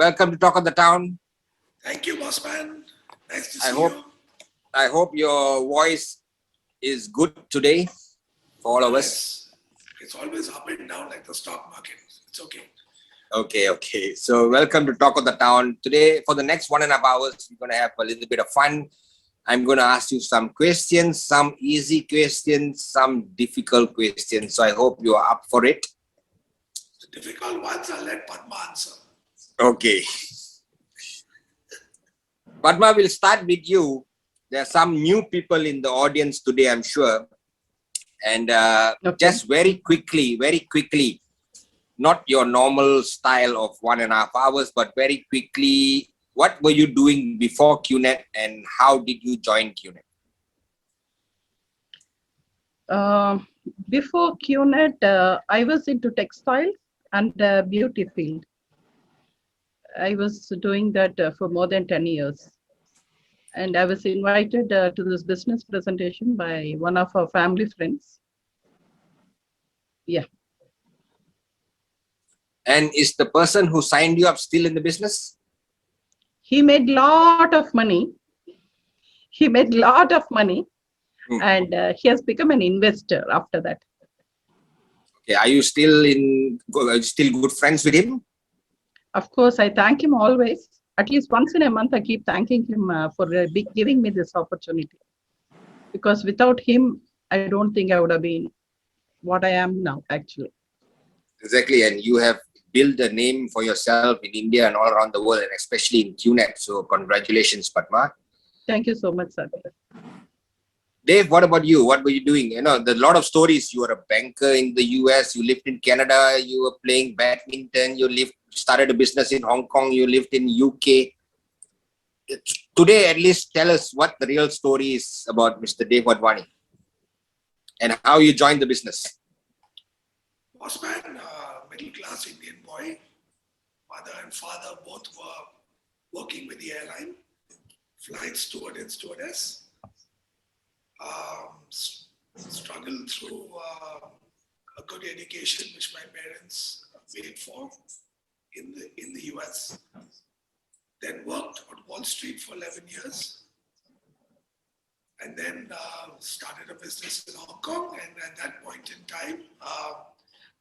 welcome to Talk of the Town. Thank you, boss man. Nice to see you. I hope your voice is good today for all of us. It's always up and down like the stock market. It's okay. Okay. So welcome to Talk of the Town. Today, for the next 1.5 hours, we're going to have a little bit of fun. I'm going to ask you some questions, some easy questions, some difficult questions. So I hope you are up for it. The difficult ones, I'll let Padma answer. Okay. Padma, will start with you. There are some new people in the audience today, I'm sure. And just very quickly, not your normal style of 1.5 hours, but very quickly, what were you doing before QNet and how did you join QNet? Before QNet, I was into textiles and beauty field. I was doing that for more than 10 years. And I was invited to this business presentation by one of our family friends. Yeah. And is the person who signed you up still in the business? He made a lot of money. And he has become an investor after that. Okay, are you still good friends with him? Of course, I thank him always. At least once in a month, I keep thanking him for giving me this opportunity. Because without him, I don't think I would have been what I am now, actually. Exactly, and you have built a name for yourself in India and all around the world, and especially in QNet. So congratulations, Padma. Thank you so much, sir. Dave, what about you? What were you doing? You know, there's a lot of stories. You were a banker in the US, you lived in Canada, you were playing badminton, started a business in Hong Kong, you lived in UK. Today, at least tell us what the real story is about Mr. Dave Wadhwani and how you joined the business. Boss man, middle-class Indian boy, mother and father both were working with the airline, flight steward and stewardess. Struggled through a good education which my parents paid for in the US. Then worked on Wall Street for 11 years. And then started a business in Hong Kong. And at that point in time,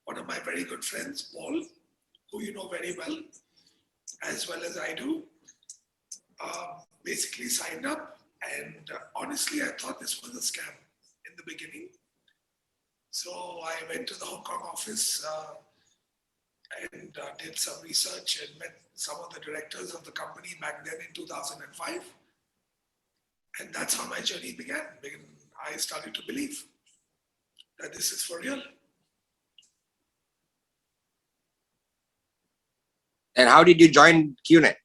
one of my very good friends, Paul, who you know very well, as well as I do, basically signed up. And honestly, I thought this was a scam in the beginning. So I went to the Hong Kong office and did some research and met some of the directors of the company back then in 2005. And that's how my journey began. I started to believe that this is for real. And how did you join QNet?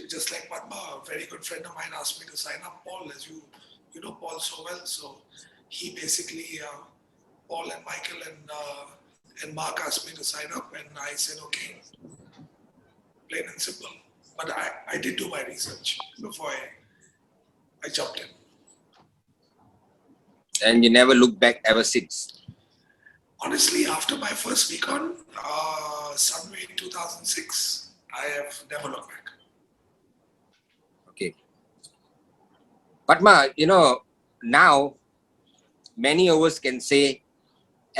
Just like Padma, a very good friend of mine asked me to sign up Paul, as you know Paul so well. So he basically, Paul and Michael and Mark asked me to sign up, and I said, okay, plain and simple. But I did do my research before I jumped in. And you never looked back ever since? Honestly, after my first week on Sunway in 2006, I have never looked back. Okay. Padma, you know, now many of us can say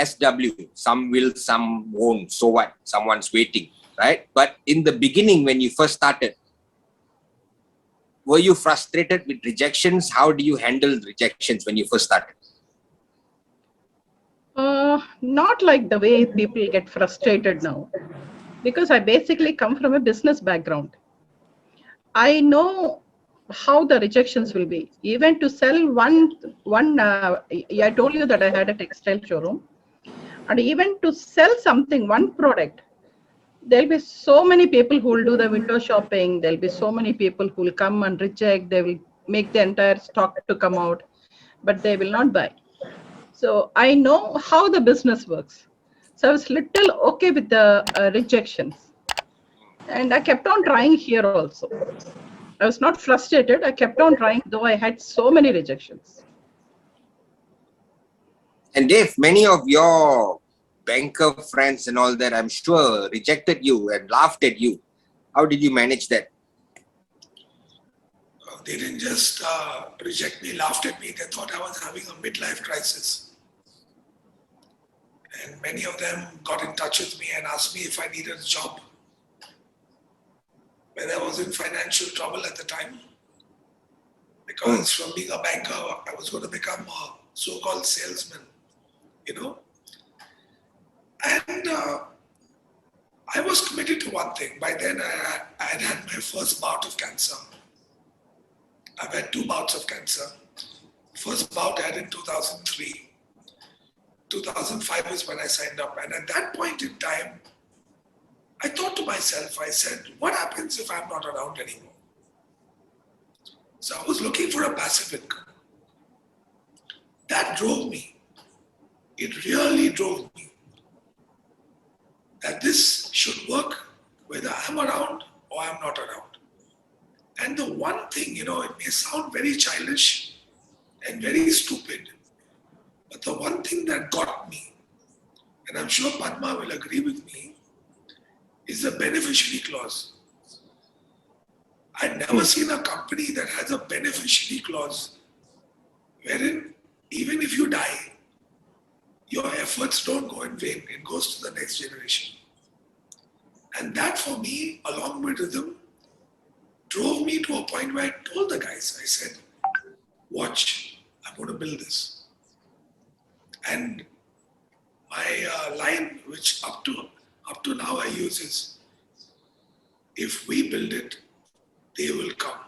SW, some will, some won't. So what? Someone's waiting, right? But in the beginning, when you first started, were you frustrated with rejections? How do you handle rejections when you first started? Not like the way people get frustrated now. Because I basically come from a business background. I know how the rejections will be. Even to sell I told you that I had a textile showroom. And even to sell something, one product, there'll be so many people who will do the window shopping. There'll be so many people who will come and reject. They will make the entire stock to come out, but they will not buy. So I know how the business works. So I was little okay with the rejections. And I kept on trying here also. I was not frustrated. I kept on trying, though I had so many rejections. And Dave, many of your banker friends and all that, I'm sure, rejected you and laughed at you. How did you manage that? They didn't just reject me, laughed at me. They thought I was having a midlife crisis. And many of them got in touch with me and asked me if I needed a job. When I was in financial trouble at the time, because from being a banker, I was going to become a so-called salesman, you know. And I was committed to one thing. By then, I had had my first bout of cancer. I've had 2 bouts of cancer. First bout I had in 2003. 2005 is when I signed up. And at that point in time, I thought to myself, I said, what happens if I'm not around anymore? So I was looking for a passive income. That drove me. It really drove me. That this should work whether I'm around or I'm not around. And the one thing, it may sound very childish and very stupid, but the one thing that got me, and I'm sure Padma will agree with me, is the beneficiary clause. I'd never seen a company that has a beneficiary clause wherein even if you die, your efforts don't go in vain. It goes to the next generation. And that for me, along with rhythm, drove me to a point where I told the guys, I said, watch, I'm going to build this. And my line, which up to now I use is, if we build it, they will come.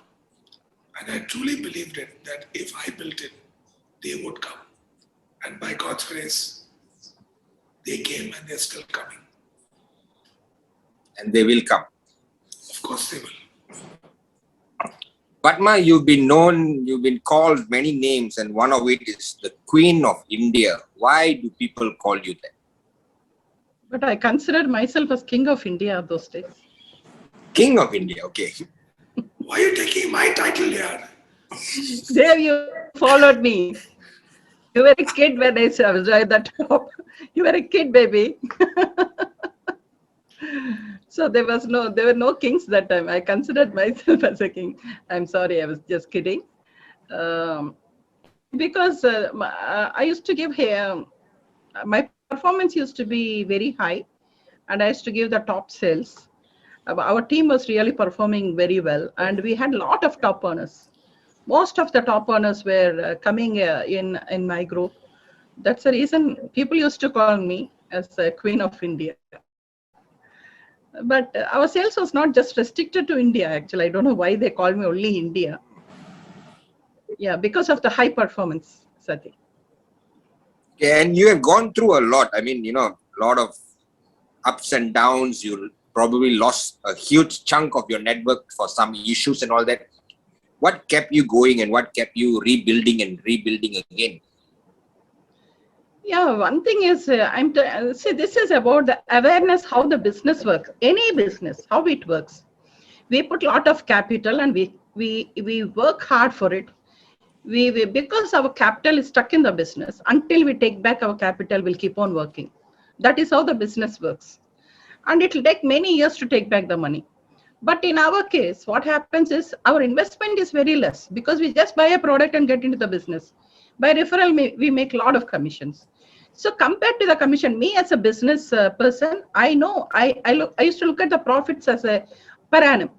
And I truly believed it, that if I built it, they would come. And by God's grace, they came and they're still coming. And they will come. Of course they will. Padma, you've been called many names, and one of it is the Queen of India. Why do people call you that? But I considered myself as King of India those days. King of India, okay. Why are you taking my title here? There you followed me. You were a kid when I was at the top. You were a kid, baby. So there were no kings that time. I considered myself as a king. I'm sorry, I was just kidding. Because I used to give here, my performance used to be very high, and I used to give the top sales. Our team was really performing very well, and we had a lot of top earners. Most of the top earners were coming in my group. That's the reason people used to call me as a Queen of India. But our sales was not just restricted to India, actually. I don't know why they call me only India. Yeah, because of the high performance, Sati. And you have gone through a lot. I mean, a lot of ups and downs. You probably lost a huge chunk of your network for some issues and all that. What kept you going and what kept you rebuilding again? Yeah, one thing is, this is about the awareness how the business works. Any business, how it works. We put a lot of capital and we work hard for it. We because our capital is stuck in the business, until we take back our capital, we'll keep on working. That is how the business works. And it will take many years to take back the money. But in our case, what happens is our investment is very less because we just buy a product and get into the business. By referral, we make a lot of commissions. So compared to the commission, me as a business person, I know I used to look at the profits as a per annum.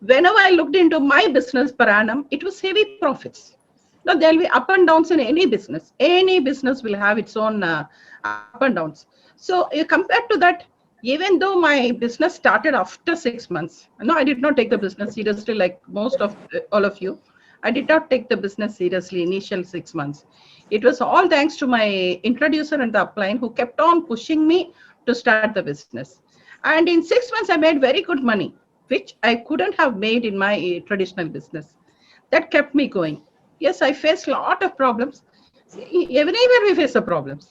Whenever I looked into my business per annum, it was heavy profits. Now there will be up and downs in any business. Any business will have its own up and downs. So compared to that, even though my business started after 6 months, no, I did not take the business seriously like most of all of you. I did not take the business seriously initial 6 months. It was all thanks to my introducer and the upline who kept on pushing me to start the business. And in 6 months, I made very good money, which I couldn't have made in my traditional business. That kept me going. Yes, I faced a lot of problems. Everywhere we face the problems.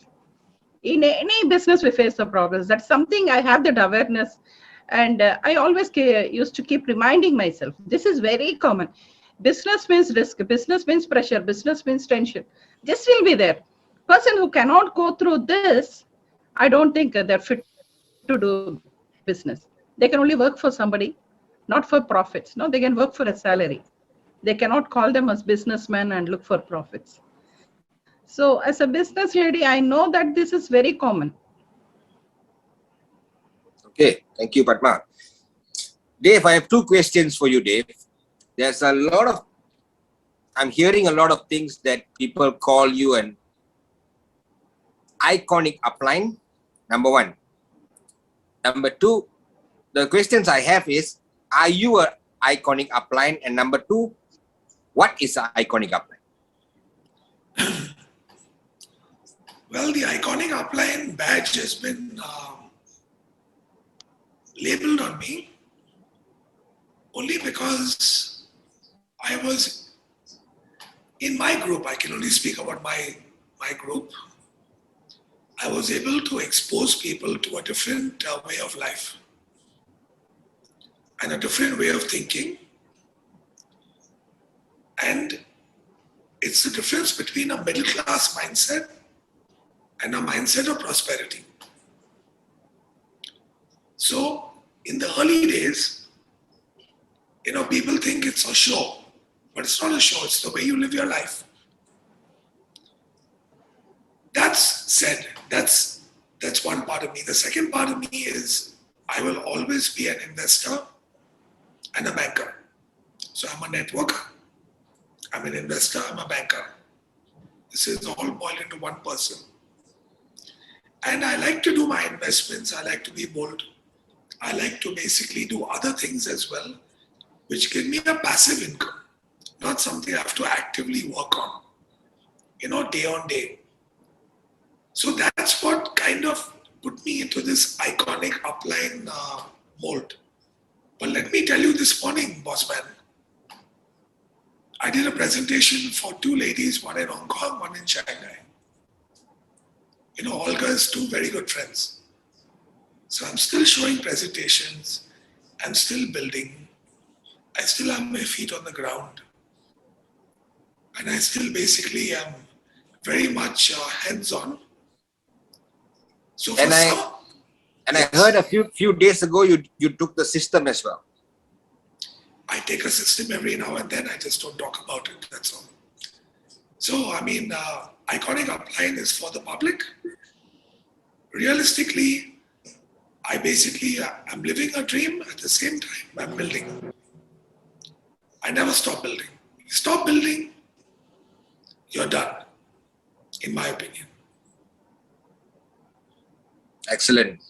In any business, we face the problems. That's something I have that awareness. And I always used to keep reminding myself, this is very common. Business means risk, business means pressure, business means tension. This will be there. Person who cannot go through this I don't think they're fit to do business. They can only work for somebody, not for profits. No, they can work for a salary. They cannot call them as businessmen and look for profits. So as a business lady, I know that this is very common. Okay, thank you, Padma. Dave, I have two questions for you, Dave. There's a lot of, I'm hearing a lot of things that people call you an iconic upline, number one. Number two, the questions I have is, are you an iconic upline? And number two, what is an iconic upline? Well, the iconic upline badge has been labeled on me only because I was in my group. I can only speak about my group. I was able to expose people to a different way of life and a different way of thinking. And it's the difference between a middle class mindset and a mindset of prosperity. So in the early days, people think it's a show, but it's not a show, it's the way you live your life. That's said, that's one part of me. The second part of me is I will always be an investor and a banker. So I'm a networker, I'm an investor, I'm a banker. This is all boiled into one person. And I like to do my investments, I like to be bold. I like to basically do other things as well, which give me a passive income, not something I have to actively work on, day on day. So that's what kind of put me into this iconic upline mold. But let me tell you this morning, boss man, I did a presentation for two ladies, one in Hong Kong, one in Shanghai. Olga is two very good friends. So I'm still showing presentations, I'm still building, I still have my feet on the ground, and I still basically am very much hands-on. So And I heard a few days ago you took the system as well. I take a system every now and then, I just don't talk about it, that's all. So, iconic upline is for the public. Realistically, I'm living a dream at the same time I'm building. I never stop building. You stop building, you're done, in my opinion. Excellent.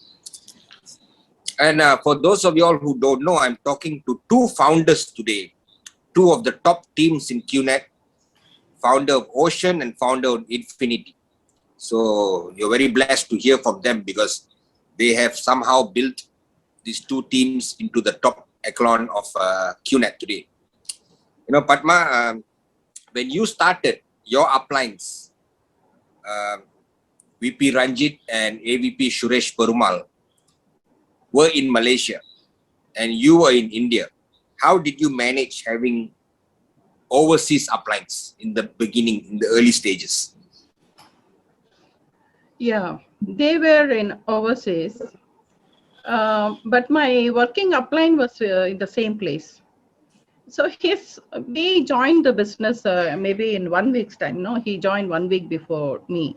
And for those of you all who don't know, I'm talking to two founders today, two of the top teams in QNet, founder of Ocean and founder of Infinity. So you're very blessed to hear from them because they have somehow built these two teams into the top echelon of QNet today. Padma, when you started your uplines, VP Ranjit and AVP Suresh Perumal were in Malaysia and you were in India. How did you manage having overseas uplines in the beginning, in the early stages? Yeah, they were in overseas, but my working upline was in the same place. So we joined the business maybe in 1 week's time. No, he joined 1 week before me.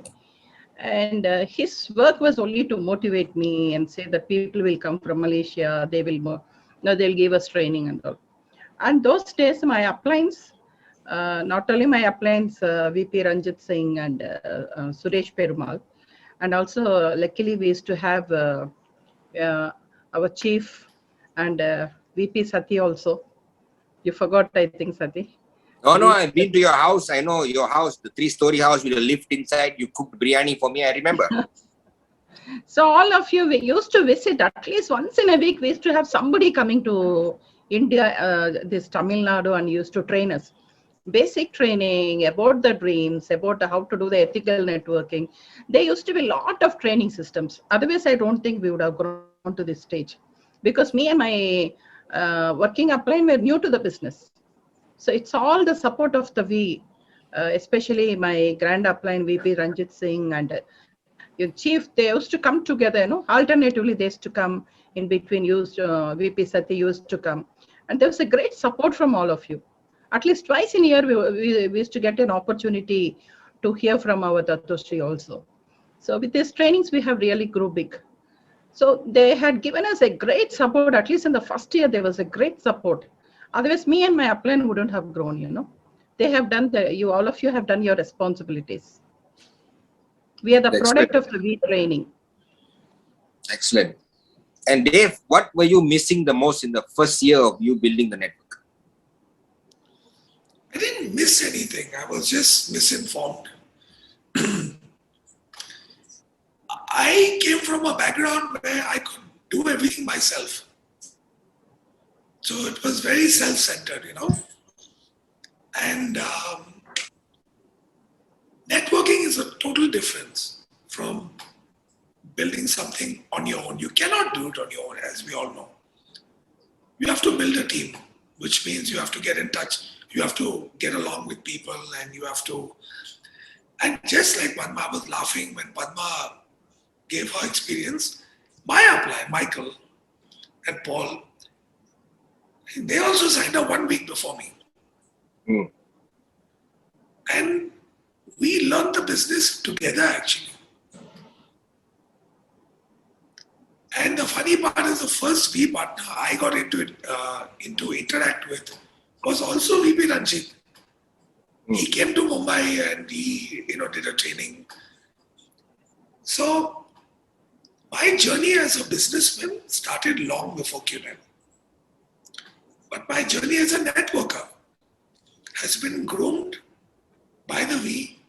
And his work was only to motivate me and say that people will come from Malaysia, they'll give us training and all. And those days, my uplines, not only my uplines, VP Ranjit Singh and Suresh Perumal, and also luckily we used to have our chief and VP Sati also. You forgot, I think, Sati. No, I've been to your house. I know your house, the 3-story house with a lift inside. You cooked biryani for me, I remember. So all of you, we used to visit at least once in a week. We used to have somebody coming to India, this Tamil Nadu, and used to train us. Basic training about the dreams, about how to do the ethical networking. There used to be a lot of training systems. Otherwise, I don't think we would have grown to this stage. Because me and my working upline were new to the business. So it's all the support of the especially my grand upline VP Ranjit Singh and your chief, they used to come together, alternatively, they used to come in between, VP Sati used to come. And there was a great support from all of you. At least twice in a year, we used to get an opportunity to hear from our Tattoshri also. So with these trainings, we have really grew big. So they had given us a great support. At least in the first year, there was a great support. Otherwise, me and my upline wouldn't have grown. They have done all of you have done your responsibilities. We are the Excellent. product of the V training. Excellent. And Dave, what were you missing the most in the first year of you building the network? I didn't miss anything. I was just misinformed. I came from a background where I could do everything myself. So it was very self-centered, And networking is a total difference from building something on your own. You cannot do it on your own, as we all know. You have to build a team, which means you have to get in touch. You have to get along with people, and you have to. And just like Padma was laughing when Padma gave her experience, my upline, Michael and Paul, they also signed up 1 week before me. Mm. And we learned the business together, actually. And the funny part is the first V partner I got into interact with was also VP Ranjit. He came to Mumbai and he did a training. So my journey as a businessman started long before QNet. But my journey as a networker has been groomed by the V,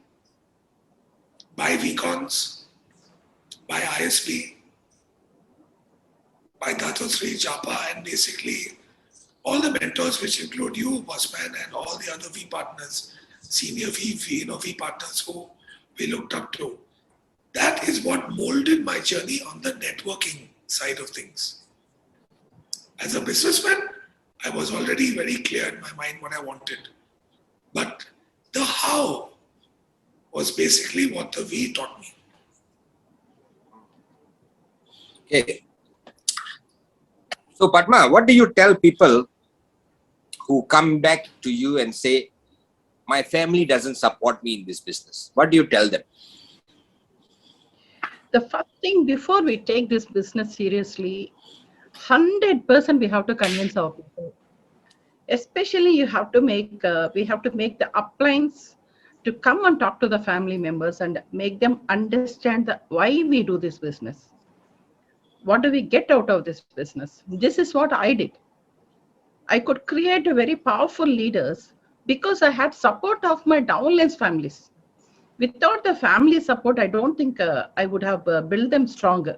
by VCons, by ISP, by Dato-Sri, Japa, and basically all the mentors, which include you, Bossman, and all the other V partners, senior V partners who we looked up to. That is what molded my journey on the networking side of things. As a businessman, I was already very clear in my mind what I wanted. But the how was basically what the V taught me. Okay. So Padma, what do you tell people who come back to you and say, my family doesn't support me in this business? What do you tell them? The first thing, before we take this business seriously, 100% we have to convince our people. Especially we have to make the uplines to come and talk to the family members and make them understand why we do this business. What do we get out of this business? This is what I did. I could create a very powerful leaders because I had support of my downlines families. Without the family support, I don't think I would have built them stronger.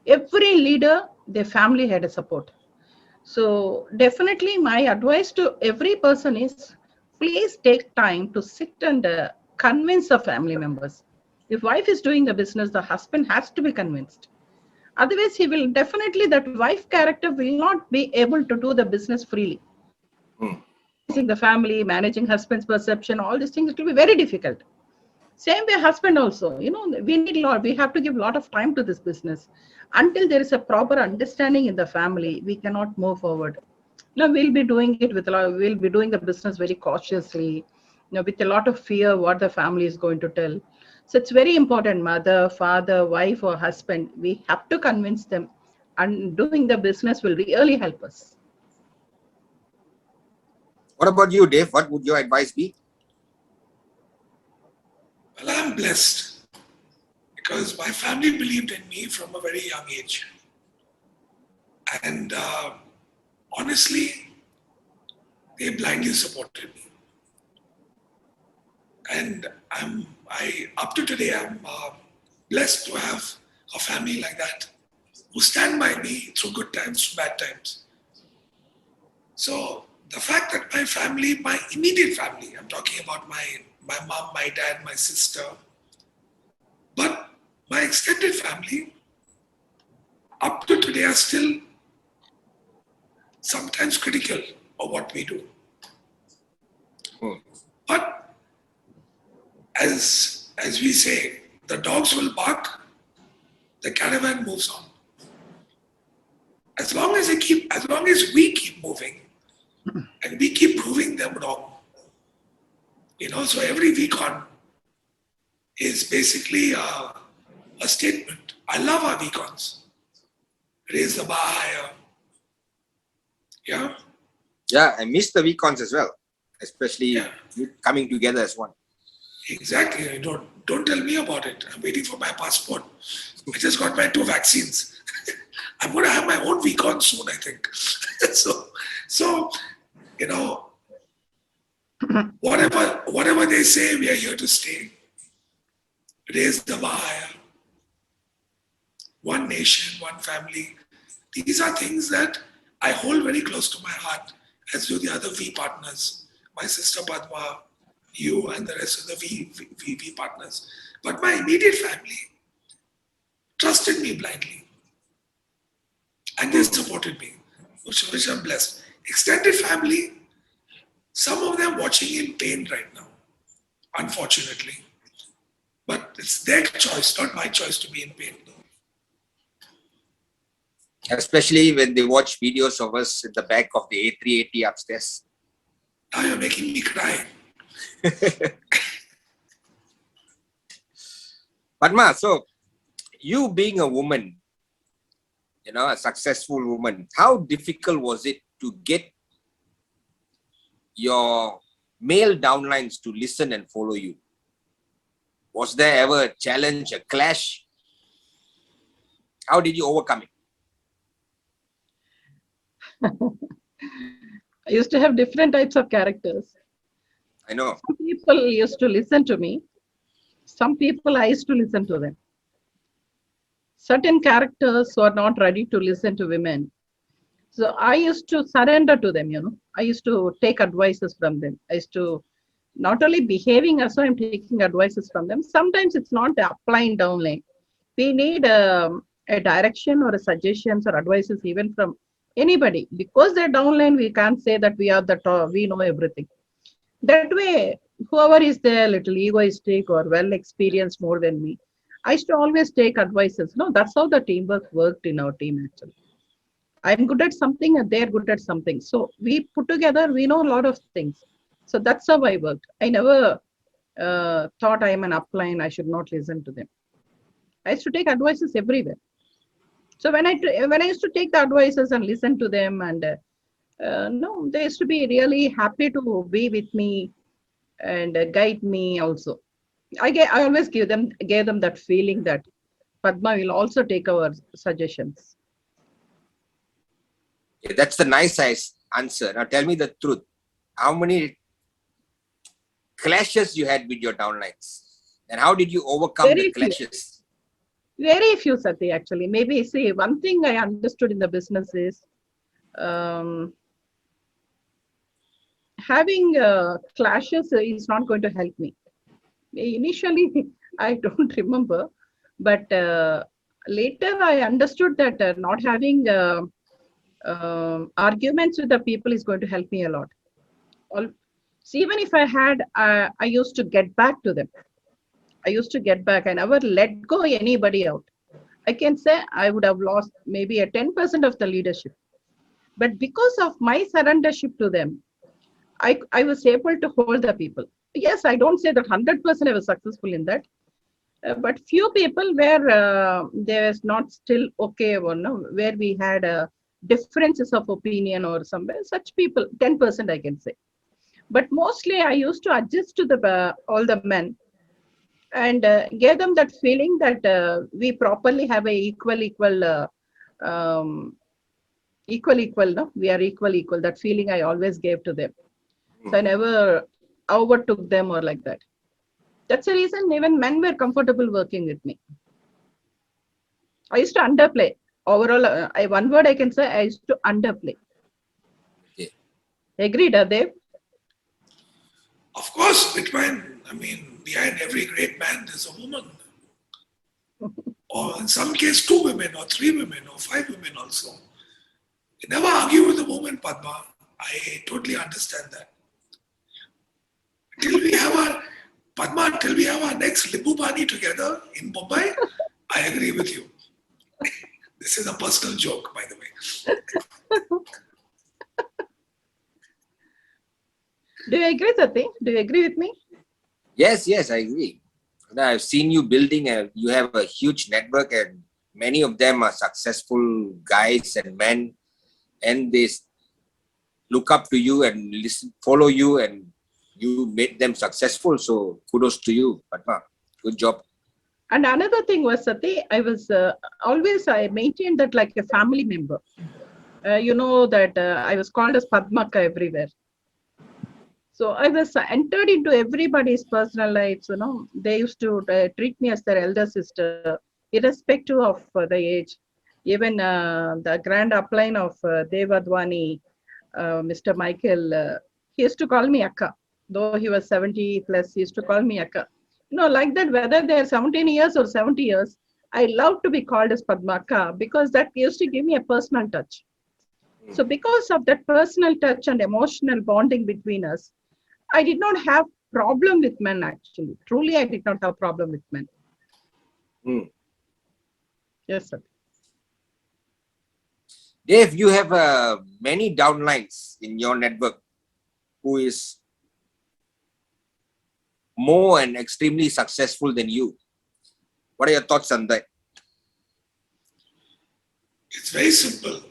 Every leader, their family had a support. So definitely my advice to every person is, please take time to sit and convince the family members. If wife is doing the business, the husband has to be convinced. Otherwise, that wife character will not be able to do the business freely. Managing the family, managing husband's perception, all these things, it will be very difficult. Same way, husband also, we have to give a lot of time to this business. Until there is a proper understanding in the family, we cannot move forward. Now we'll be doing the business very cautiously, with a lot of fear what the family is going to tell. So it's very important, mother, father, wife, or husband, we have to convince them, and doing the business will really help us. What about you, Dave? What would your advice be? Well, I'm blessed because my family believed in me from a very young age. And honestly, they blindly supported me. And up to today, I'm blessed to have a family like that who stand by me through good times, through bad times. So the fact that my family, my immediate family, I'm talking about my mom, my dad, my sister, but my extended family, up to today, are still sometimes critical of what we do. But as we say, The dogs will bark, the caravan moves on. As long as we keep moving and we keep proving them wrong, so every week-on is basically a statement. I love our week-ons. Raise the bar higher. Yeah? Yeah, I miss the weekends as well, especially Yeah. coming together as one. Exactly. Don't tell me about it. I'm waiting for my passport. I just got my 2 vaccines. I'm going to have my own week-on soon, I think. so, whatever they say, we are here to stay. Raise the bar higher. One nation, one family. These are things that I hold very close to my heart, as do the other V partners. My sister Padma, you, and the rest of the V partners. But my immediate family trusted me blindly. And they supported me, which I'm blessed. Extended family, some of them watching in pain right now, unfortunately. But it's their choice, not my choice to be in pain. Especially when they watch videos of us in the back of the A380 upstairs. Now you're making me cry. Padma, so you being a woman, a successful woman, how difficult was it to get your male downlines to listen and follow you? Was there ever a challenge, a clash? How did you overcome it? I used to have different types of characters. I know. Some people used to listen to me. Some people I used to listen to them. Certain characters were not ready to listen to women. So I used to surrender to them, I used to take advices from them. I used to not only behaving as I'm taking advices from them. Sometimes it's not applying downline. We need a direction or a suggestions or advices even from anybody. Because they're downline, we can't say that we are the top, we know everything. That way, whoever is there, little egoistic or well experienced more than me, I used to always take advices. No, that's how the teamwork worked in our team actually. I'm good at something and they're good at something. So we put together, we know a lot of things. So that's how I worked. I never thought I am an upline, I should not listen to them. I used to take advices everywhere. So when I used to take the advices and listen to them, and no, they used to be really happy to be with me and guide me also. I always gave them that feeling that Padma will also take our suggestions. Yeah, that's the nice answer. Now tell me the truth. How many clashes you had with your downlines? And how did you overcome the Very few. clashes? Very few, Sati, actually. Maybe, see, one thing I understood in the business is having clashes is not going to help me. Initially, I don't remember, but later I understood that not having arguments with the people is going to help me a lot. So even if I had, I used to get back to them. I used to get back. I never let go anybody out. I can say I would have lost maybe a 10% of the leadership. But because of my surrendership to them, I was able to hold the people. Yes, I don't say that 100% I was successful in that. But few people where there is not still okay, or no, where we had differences of opinion or somewhere, such people, 10% I can say. But mostly I used to adjust to the all the men and gave them that feeling that we properly have a um, equal, no, we are equal. That feeling I always gave to them. So I never overtook them or like that. That's the reason even men were comfortable working with me. I used to underplay. Overall, one word I can say, I used to underplay. Okay. Agreed, Dev? Of course, behind every great man, there's a woman. Or in some case, 2 women, or 3 women, or 5 women also. You never argue with a woman, Padma. I totally understand that. Padma, till we have our next Limbu Pani together in Mumbai, I agree with you. This is a personal joke, by the way. Do you agree, Sati? Do you agree with me? Yes, yes, I agree. And I've seen you building you have a huge network, and many of them are successful guys and men, and they look up to you and listen, follow you, and you made them successful. So kudos to you, Padma. Good job. And another thing was, Sati, I was I maintained that like a family member. You know that I was called as Padmaka everywhere. So I was entered into everybody's personal lives. You know, they used to treat me as their elder sister, irrespective of the age. Even the grand upline of Wadhwani, Mr. Michael, he used to call me Akka. Though he was 70 plus, he used to call me Akka. You know, like that, whether they're 17 years or 70 years, I love to be called as Padmaka because that used to give me a personal touch. So because of that personal touch and emotional bonding between us, I did not have problem with men actually. Truly, I did not have problem with men. Mm. Yes, sir. Dave, you have many downlines in your network who is more and extremely successful than you. What are your thoughts on that? It's very simple.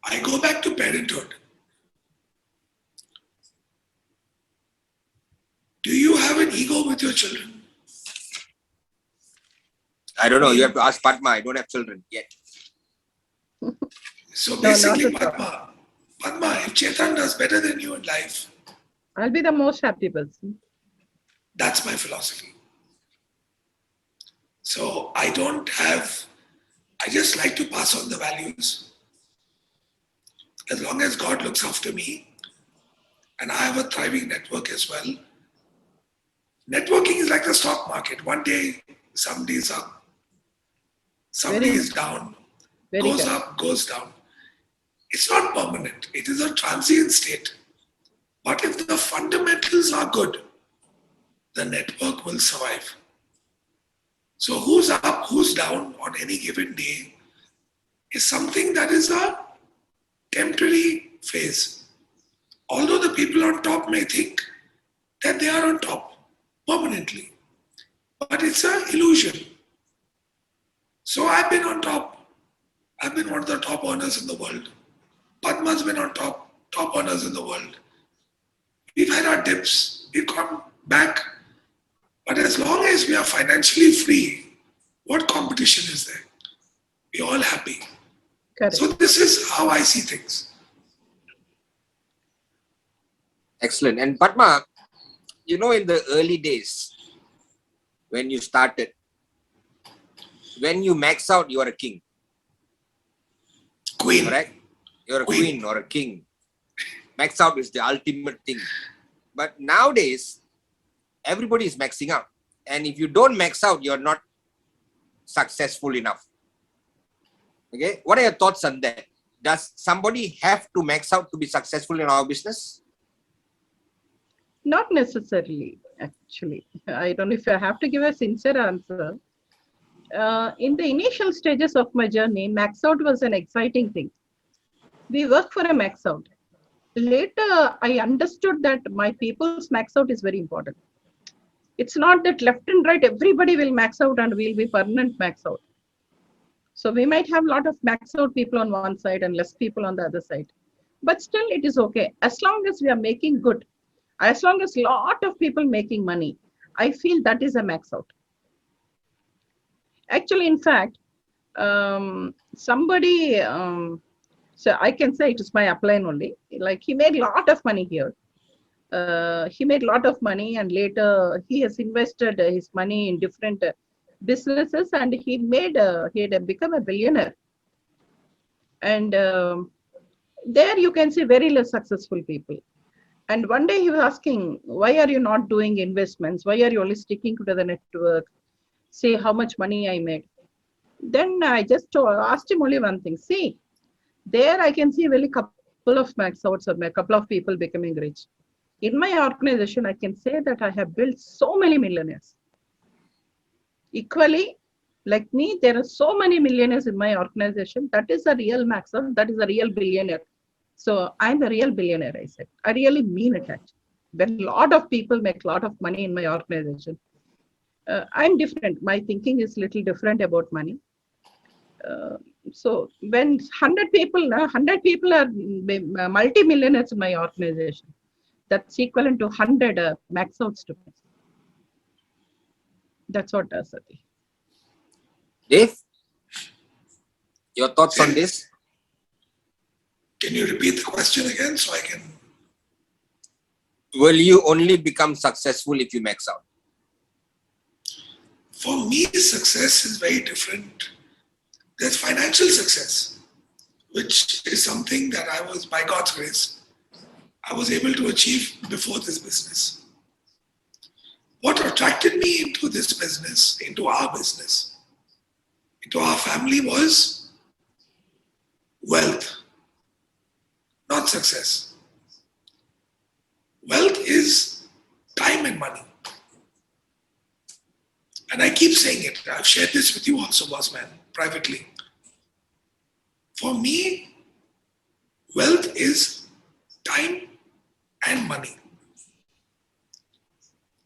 I go back to parenthood. Do you have an ego with your children? I don't know. You have to ask Padma. I don't have children yet. So No, basically, not at all. Padma, if Chetan does better than you in life, I'll be the most happy person. that's my philosophy. So I just like to pass on the values. As long as God looks after me, and I have a thriving network as well. Networking is like the stock market. One day, some days up, some Very days good. down, Very goes good. up, goes down. It's not permanent. It is a transient state. But if the fundamentals are good, the network will survive. So who's up, who's down on any given day is something that is a temporary phase. Although the people on top may think that they are on top permanently, but it's an illusion. So I've been on top. I've been one of the top earners in the world. Padma's been on top earners in the world. We've had our dips. We've come back. But as long as we are financially free, what competition is there? We're all happy. Correct. So this is how I see things. Excellent. And Padma, you know, in the early days, when you started, when you max out, you are a king. Queen. Correct? You're a queen or a king. Max out is the ultimate thing. But nowadays, everybody is maxing out. And if you don't max out, you're not successful enough. Okay? What are your thoughts on that? Does somebody have to max out to be successful in our business? Not necessarily, actually. I don't know if I have to give a sincere answer. In the initial stages of my journey, max out was an exciting thing. We work for a max out. Later, I understood that my people's max out is very important. It's not that left and right, everybody will max out and we'll be permanent max out. So we might have a lot of max out people on one side and less people on the other side. But still, it is okay. As long as we are making good, as long as a lot of people making money, I feel that is a max out. Actually, in fact, somebody, so I can say it is my upline only. Like he made a lot of money here. He made a lot of money, and later he has invested his money in different businesses, and he had become a billionaire. And there you can see very less successful people. And one day he was asking, why are you not doing investments? Why are you only sticking to the network? Say how much money I made. Then I just asked him only one thing. See, there I can see really couple of max outs or a couple of people becoming rich. In my organization, I can say that I have built so many millionaires. Equally, like me, there are so many millionaires in my organization. That is a real maximum. That is a real billionaire. So I'm a real billionaire, I said. I really mean it actually. When a lot of people make a lot of money in my organization, I'm different. My thinking is little different about money. Uh, so when 100 people are multi-millionaires in my organization, that's equivalent to 100 max outs to me. That's what Sati. Dave, your thoughts on this? Can you repeat the question again so I can? Will you only become successful if you max out? For me, success is very different. There's financial success, which is something that I was, by God's grace, I was able to achieve before this business. What attracted me into this business, into our business, into our family was wealth, not success. Wealth is time and money. And I keep saying it. I've shared this with you also, boss man, privately. For me, wealth is time and money.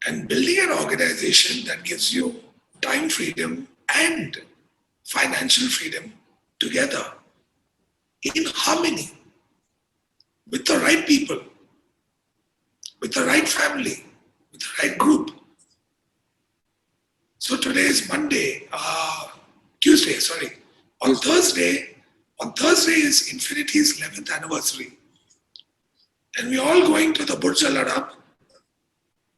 And building an organization that gives you time freedom and financial freedom together in harmony with the right people, with the right family, with the right group. So today is Tuesday, sorry. On Thursday is Infinity's 11th anniversary. And we're all going to the Burj Al Arab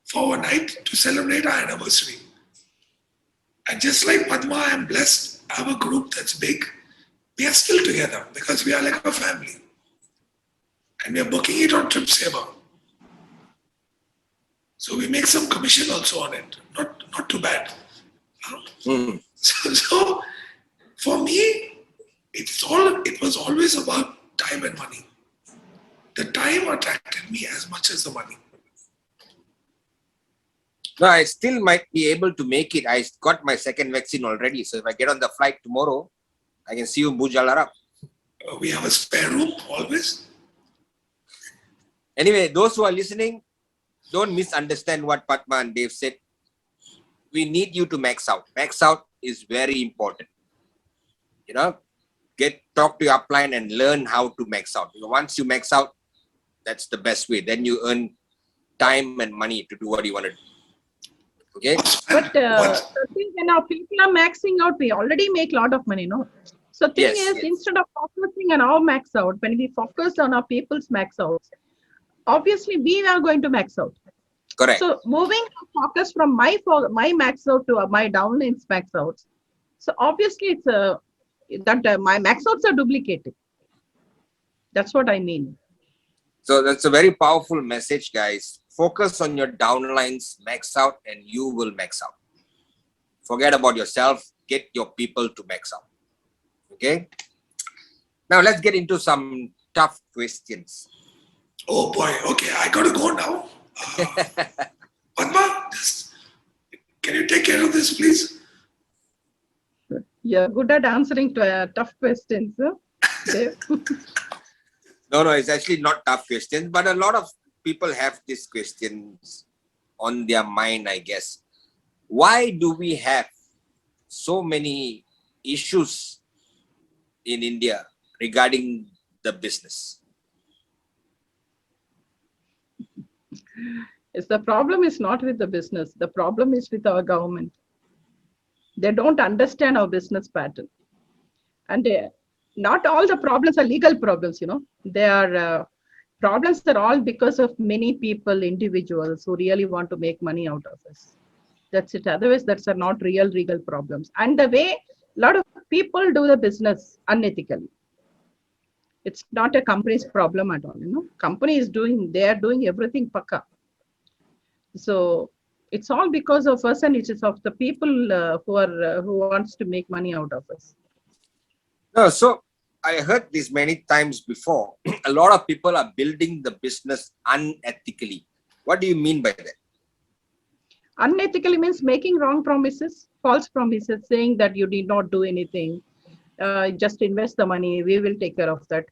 for a night to celebrate our anniversary. And just like Padma, I'm blessed. I have a group that's big. We are still together because we are like a family. And we are booking it on TripSaver. So we make some commission also on it. Not too bad. So for me, it was always about time and money. The time attracted me as much as the money. No, I still might be able to make it. I got my second vaccine already. So if I get on the flight tomorrow, I can see you in Burj Al Arab. We have a spare room always. Anyway, those who are listening, don't misunderstand what Padma and Dave said. We need you to max out. Max out is very important. You know, talk to your upline and learn how to max out. Once you max out, that's the best way. Then you earn time and money to do what you want to do. Okay. But when our people are maxing out, we already make a lot of money, no? So thing is, instead of focusing on our max out, when we focus on our people's max outs, obviously we are going to max out. Correct. So moving focus from my max out to my downline's max outs. So obviously it's my max outs are duplicated. That's what I mean. So that's a very powerful message, guys. Focus on your downlines, max out, and you will max out. Forget about yourself. Get your people to max out. Okay. Now let's get into some tough questions. Oh boy. Okay, I gotta go now. Padma, can you take care of this, please? You're good at answering to tough questions. Dave. No, it's actually not tough questions, but a lot of people have these questions on their mind, I guess. Why do we have so many issues in India regarding the business? Yes, the problem is not with the business. The problem is with our government. They don't understand our business pattern. And not all the problems are legal problems, They are problems are all because of many people, individuals who really want to make money out of us. That's it. Otherwise, that's are not real legal problems. And the way a lot of people do the business unethically. It's not a company's problem at all. Company is they are doing everything pakka. So it's all because of us, and it is of the people who wants to make money out of us. No, so I heard this many times before. A lot of people are building the business unethically. What do you mean by that? Unethically means making wrong promises, false promises, saying that you did not do anything. Just invest the money. We will take care of that.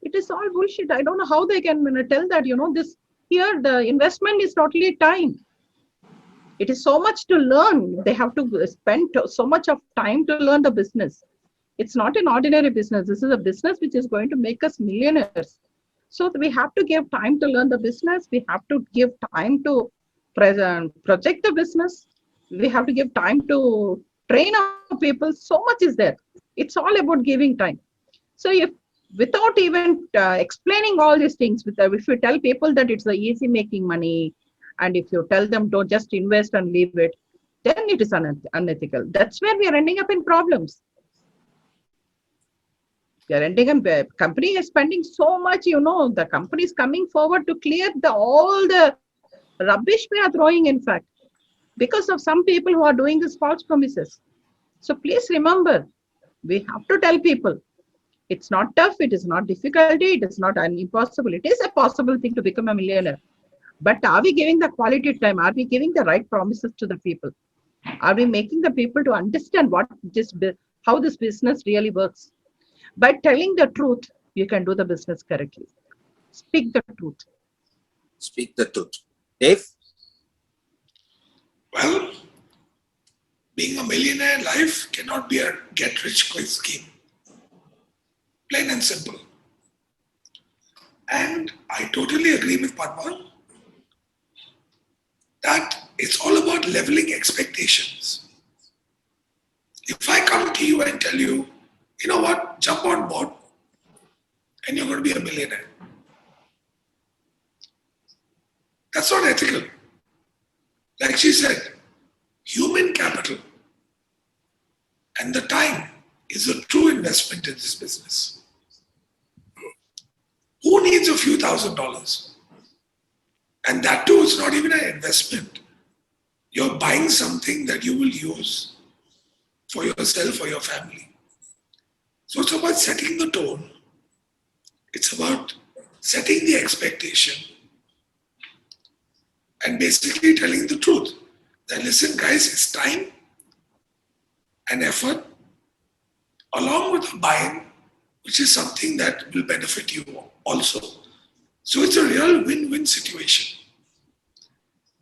It is all bullshit. I don't know how they can tell that, this here, the investment is totally time. It is so much to learn. They have to spend so much of time to learn the business. It's not an ordinary business. This is a business which is going to make us millionaires. So we have to give time to learn the business. We have to give time to project the business. We have to give time to train our people. So much is there. It's all about giving time. So if without even explaining all these things, if you tell people that it's a easy making money, and if you tell them to just invest and leave it, then it is unethical. That's where we are ending up in problems. We are ending up, company is spending so much, the company is coming forward to clear all the rubbish we are throwing, in fact, because of some people who are doing these false promises. So please remember, we have to tell people, it's not tough, it is not difficulty, it is not impossible. It is a possible thing to become a millionaire. But are we giving the quality time? Are we giving the right promises to the people? Are we making the people to understand how this business really works? By telling the truth, you can do the business correctly. Speak the truth. Speak the truth. Dave? Well, being a millionaire in life cannot be a get-rich-quick scheme. Plain and simple. And I totally agree with Padma that it's all about leveling expectations. If I come to you and tell you, you know what, jump on board and you're going to be a millionaire. That's not ethical. Like she said, human capital and the time is a true investment in this business. Who needs a few $1,000s? And that too is not even an investment. You're buying something that you will use for yourself or your family. So it's about setting the tone. It's about setting the expectation and basically telling the truth. That listen guys, it's time and effort along with a buy-in, which is something that will benefit you also. So it's a real win-win situation.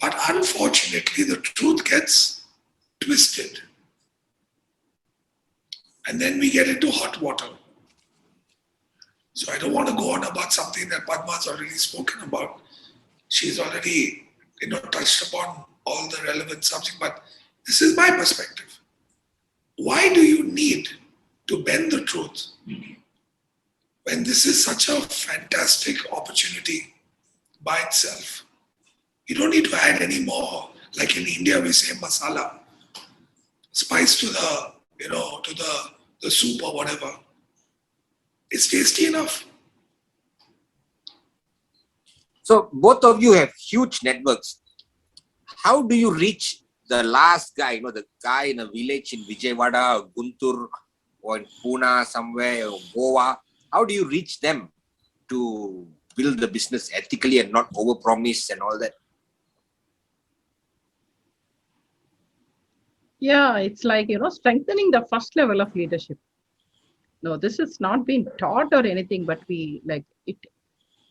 But unfortunately, the truth gets twisted. And then we get into hot water. So I don't want to go on about something that Padma's already spoken about. She's already, touched upon all the relevant subject, but this is my perspective. Why do you need to bend the truth when this is such a fantastic opportunity by itself? You don't need to add any more. Like in India, we say masala, spice to the soup or whatever. It's tasty enough. So both of you have huge networks. How do you reach the last guy, the guy in a village in Vijayawada or Guntur or in Pune somewhere or Goa? How do you reach them to build the business ethically and not overpromise and all that? Yeah, it's like, strengthening the first level of leadership. No, this is not being taught or anything, but we like it.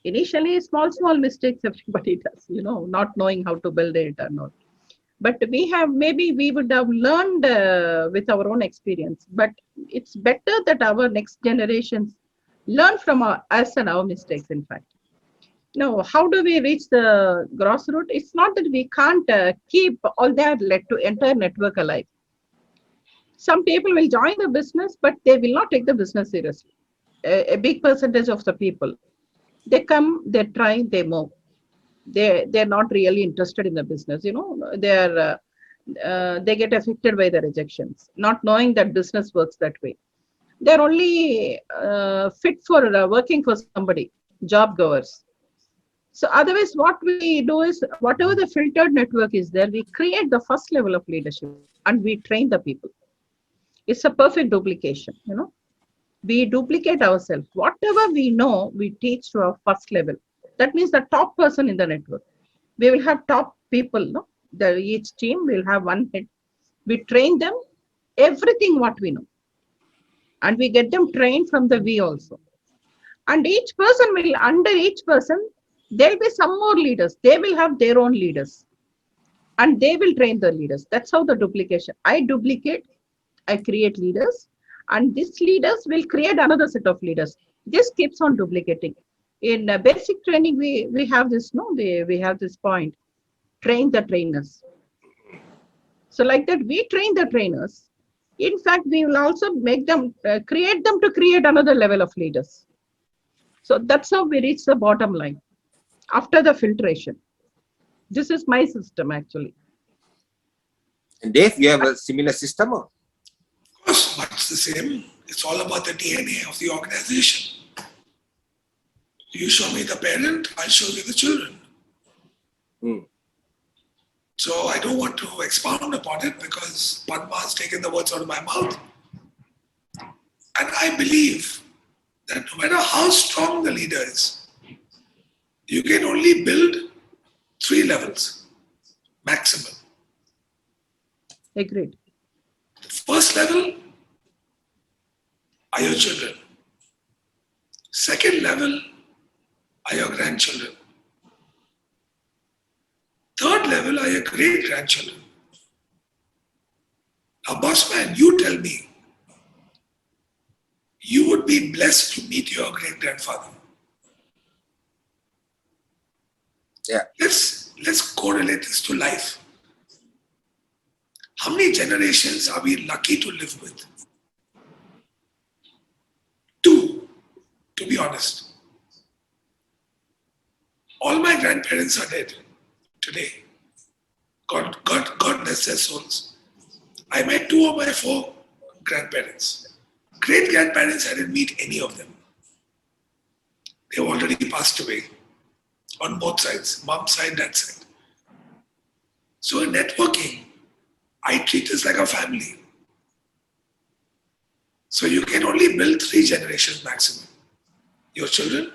Initially, small mistakes everybody does, not knowing how to build it or not. But maybe we would have learned with our own experience. But it's better that our next generations learn from us and our mistakes, in fact. No, how do we reach the grassroots? It's not that we can't keep all that entire network alive. Some people will join the business, but they will not take the business seriously. A big percentage of the people, they come, they try, they move. They're not really interested in the business. They get affected by the rejections, not knowing that business works that way. They're only fit for working for somebody, job goers. So otherwise, what we do is, whatever the filtered network is there, we create the first level of leadership and we train the people. It's a perfect duplication, We duplicate ourselves. Whatever we know, we teach to our first level. That means the top person in the network. We will have top people, no? Each team will have one head. We train them everything what we know. And we get them trained from the V also. And each person will, under each person, there'll be some more leaders. They will have their own leaders. And they will train the leaders. That's how the duplication. I duplicate, I create leaders. And these leaders will create another set of leaders. This keeps on duplicating. In basic training, we have this, no, we have this point, train the trainers. So like that, we train the trainers. In fact, we will also make them, create them to create another level of leaders. So that's how we reach the bottom line after the filtration. This is my system actually. And Dave, you have a similar system? Or? Of course, much the same. It's all about the DNA of the organization. You show me the parent, I'll show you the children. So I don't want to expound upon it because Padma has taken the words out of my mouth. And I believe that no matter how strong the leader is, you can only build 3 levels maximum. Agreed. The first level are your children. Second level are your grandchildren. Third level are your great grandchildren. Now, boss man, you tell me, you would be blessed to meet your great grandfather. Yeah. Let's correlate this to life. How many generations are we lucky to live with? 2, to be honest. All my grandparents are dead today. God bless their souls. I met 2 of my 4 grandparents. Great grandparents, I didn't meet any of them. They've already passed away on both sides, mom's side, dad's side. So in networking, I treat this like a family. So you can only build 3 generations maximum. Your children,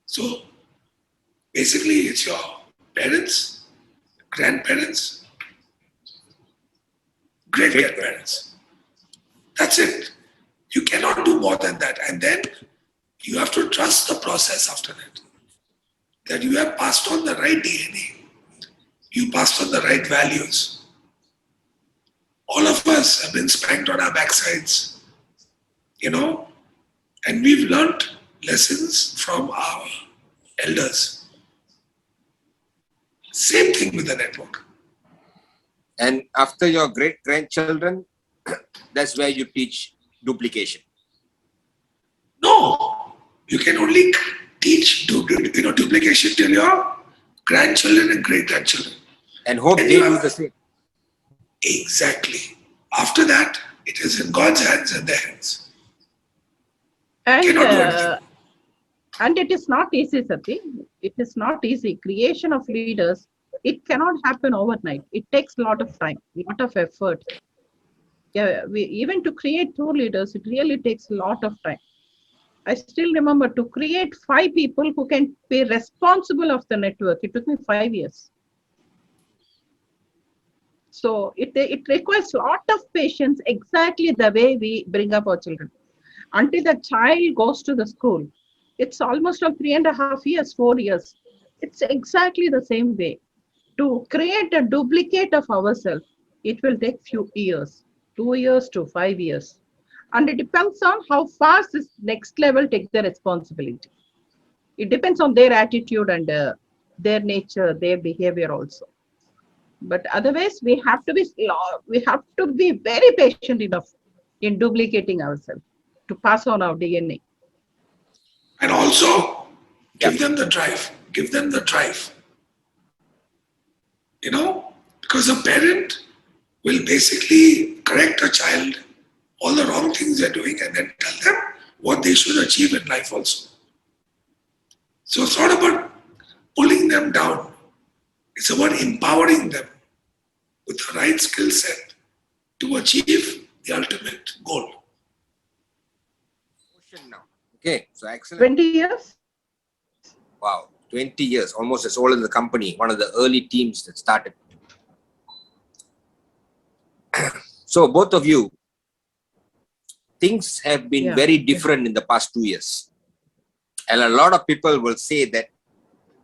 so basically it's your parents, grandparents, great-grandparents. That's it. You cannot do more than that. And then you have to trust the process after that. That you have passed on the right DNA. You passed on the right values. All of us have been spanked on our backsides, and we've learned lessons from our elders. Same thing with the network. And after your great grandchildren, that's where you teach duplication. No, you can only teach duplication till your grandchildren and great grandchildren. And hope they do the same. Exactly. After that, it is in God's hands and their hands. And it is not easy, Sati. It is not easy. Creation of leaders, it cannot happen overnight. It takes a lot of time, a lot of effort. Yeah, even to create 2 leaders, it really takes a lot of time. I still remember to create 5 people who can be responsible of the network. It took me 5 years. So it requires a lot of patience, exactly the way we bring up our children. Until the child goes to the school, it's almost like 3.5 years, 4 years. It's exactly the same way. To create a duplicate of ourselves, it will take few years, 2 years to 5 years. And it depends on how fast this next level takes the responsibility. It depends on their attitude and their nature, their behavior also. But otherwise, we have to be very patient enough in duplicating ourselves to pass on our DNA. And also, give them the drive. Give them the drive. Because a parent will basically correct a child all the wrong things they're doing and then tell them what they should achieve in life also. So it's not about pulling them down. It's about empowering them with the right skill set to achieve the ultimate goal. Now. Okay, so excellent. 20 years? Wow, 20 years, almost as old as the company, one of the early teams that started. So both of you, things have been very different in the past 2 years. And a lot of people will say that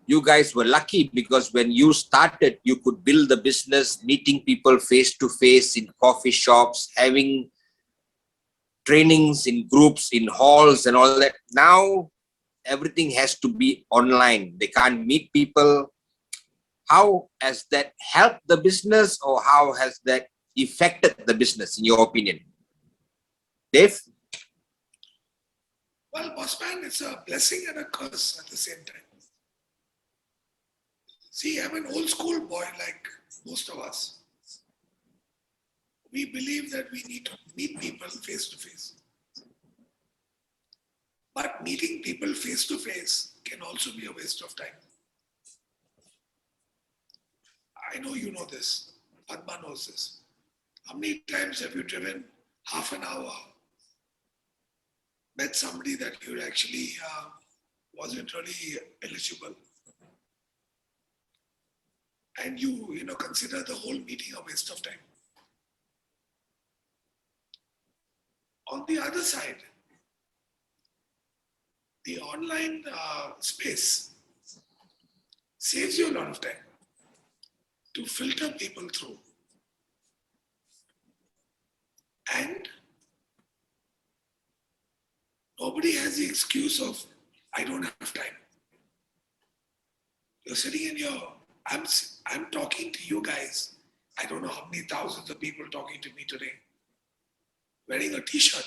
you guys were lucky because when you started, you could build the business, meeting people face to face in coffee shops, having trainings in groups, in halls and all that. Now, everything has to be online. They can't meet people. How has that helped the business, or how has that affected the business, in your opinion? Dave? Well, Bossman, it's a blessing and a curse at the same time. See, I'm an old school boy like most of us. We believe that we need to meet people face to face. But meeting people face to face can also be a waste of time. I know you know this. Padma knows this. How many times have you driven half an hour, met somebody that you actually wasn't really eligible, and you consider the whole meeting a waste of time? On the other side, the online space saves you a lot of time to filter people through. And nobody has the excuse of, I don't have time. You're sitting in your, I'm talking to you guys. I don't know how many thousands of people talking to me today, wearing a t-shirt.